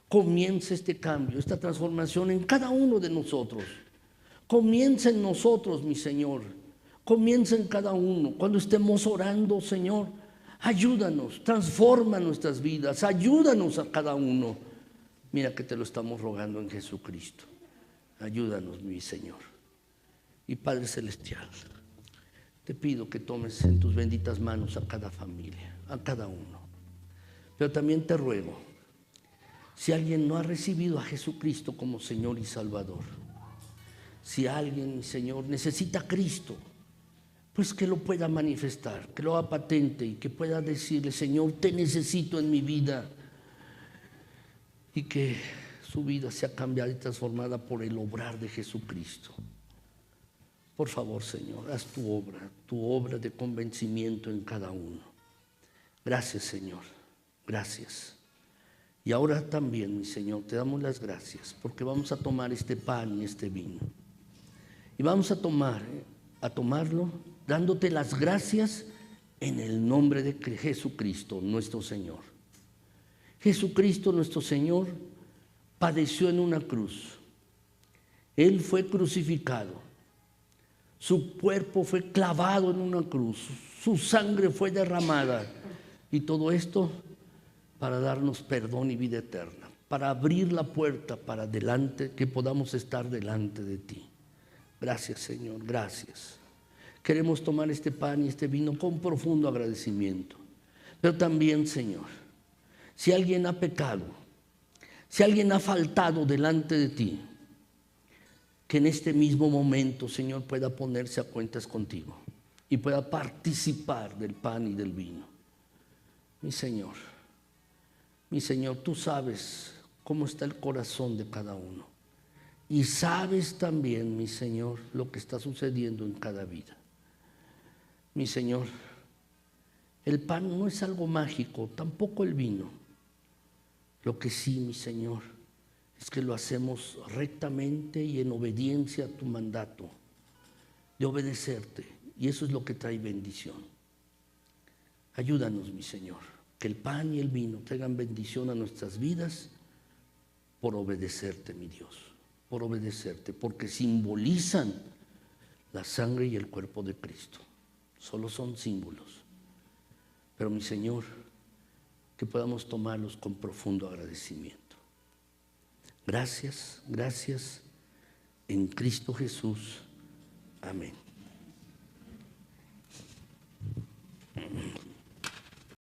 Comienza este cambio, esta transformación en cada uno de nosotros. Comienza en nosotros, mi Señor. Comienza en cada uno. Cuando estemos orando, Señor, ayúdanos, transforma nuestras vidas, ayúdanos a cada uno. Mira que te lo estamos rogando en Jesucristo. Ayúdanos, mi Señor. Y Padre Celestial, te pido que tomes en tus benditas manos a cada familia, a cada uno. Pero también te ruego, si alguien no ha recibido a Jesucristo como Señor y Salvador, si alguien, mi Señor, necesita a Cristo, pues que lo pueda manifestar, que lo haga patente y que pueda decirle: Señor, te necesito en mi vida, y que su vida sea cambiada y transformada por el obrar de Jesucristo. Por favor, Señor, haz tu obra de convencimiento en cada uno. Gracias, Señor, gracias. Y ahora también, mi Señor, te damos las gracias porque vamos a tomar este pan y este vino. Y vamos a tomarlo dándote las gracias en el nombre de Jesucristo, nuestro Señor. Jesucristo, nuestro Señor, padeció en una cruz. Él fue crucificado. Su cuerpo fue clavado en una cruz. Su sangre fue derramada. Y todo esto para darnos perdón y vida eterna, para abrir la puerta para adelante, que podamos estar delante de ti. Gracias, Señor, gracias. Queremos tomar este pan y este vino con profundo agradecimiento. Pero también, Señor, si alguien ha pecado, si alguien ha faltado delante de ti, que en este mismo momento, Señor, pueda ponerse a cuentas contigo y pueda participar del pan y del vino. Mi Señor, tú sabes cómo está el corazón de cada uno. Y sabes también, mi Señor, lo que está sucediendo en cada vida. Mi Señor, el pan no es algo mágico, tampoco el vino. Lo que sí, mi Señor, es que lo hacemos rectamente y en obediencia a tu mandato de obedecerte. Y eso es lo que trae bendición. Ayúdanos, mi Señor, que el pan y el vino traigan bendición a nuestras vidas por obedecerte, mi Dios, por obedecerte, porque simbolizan la sangre y el cuerpo de Cristo. Solo son símbolos. Pero, mi Señor, que podamos tomarlos con profundo agradecimiento. Gracias, gracias, en Cristo Jesús. Amén.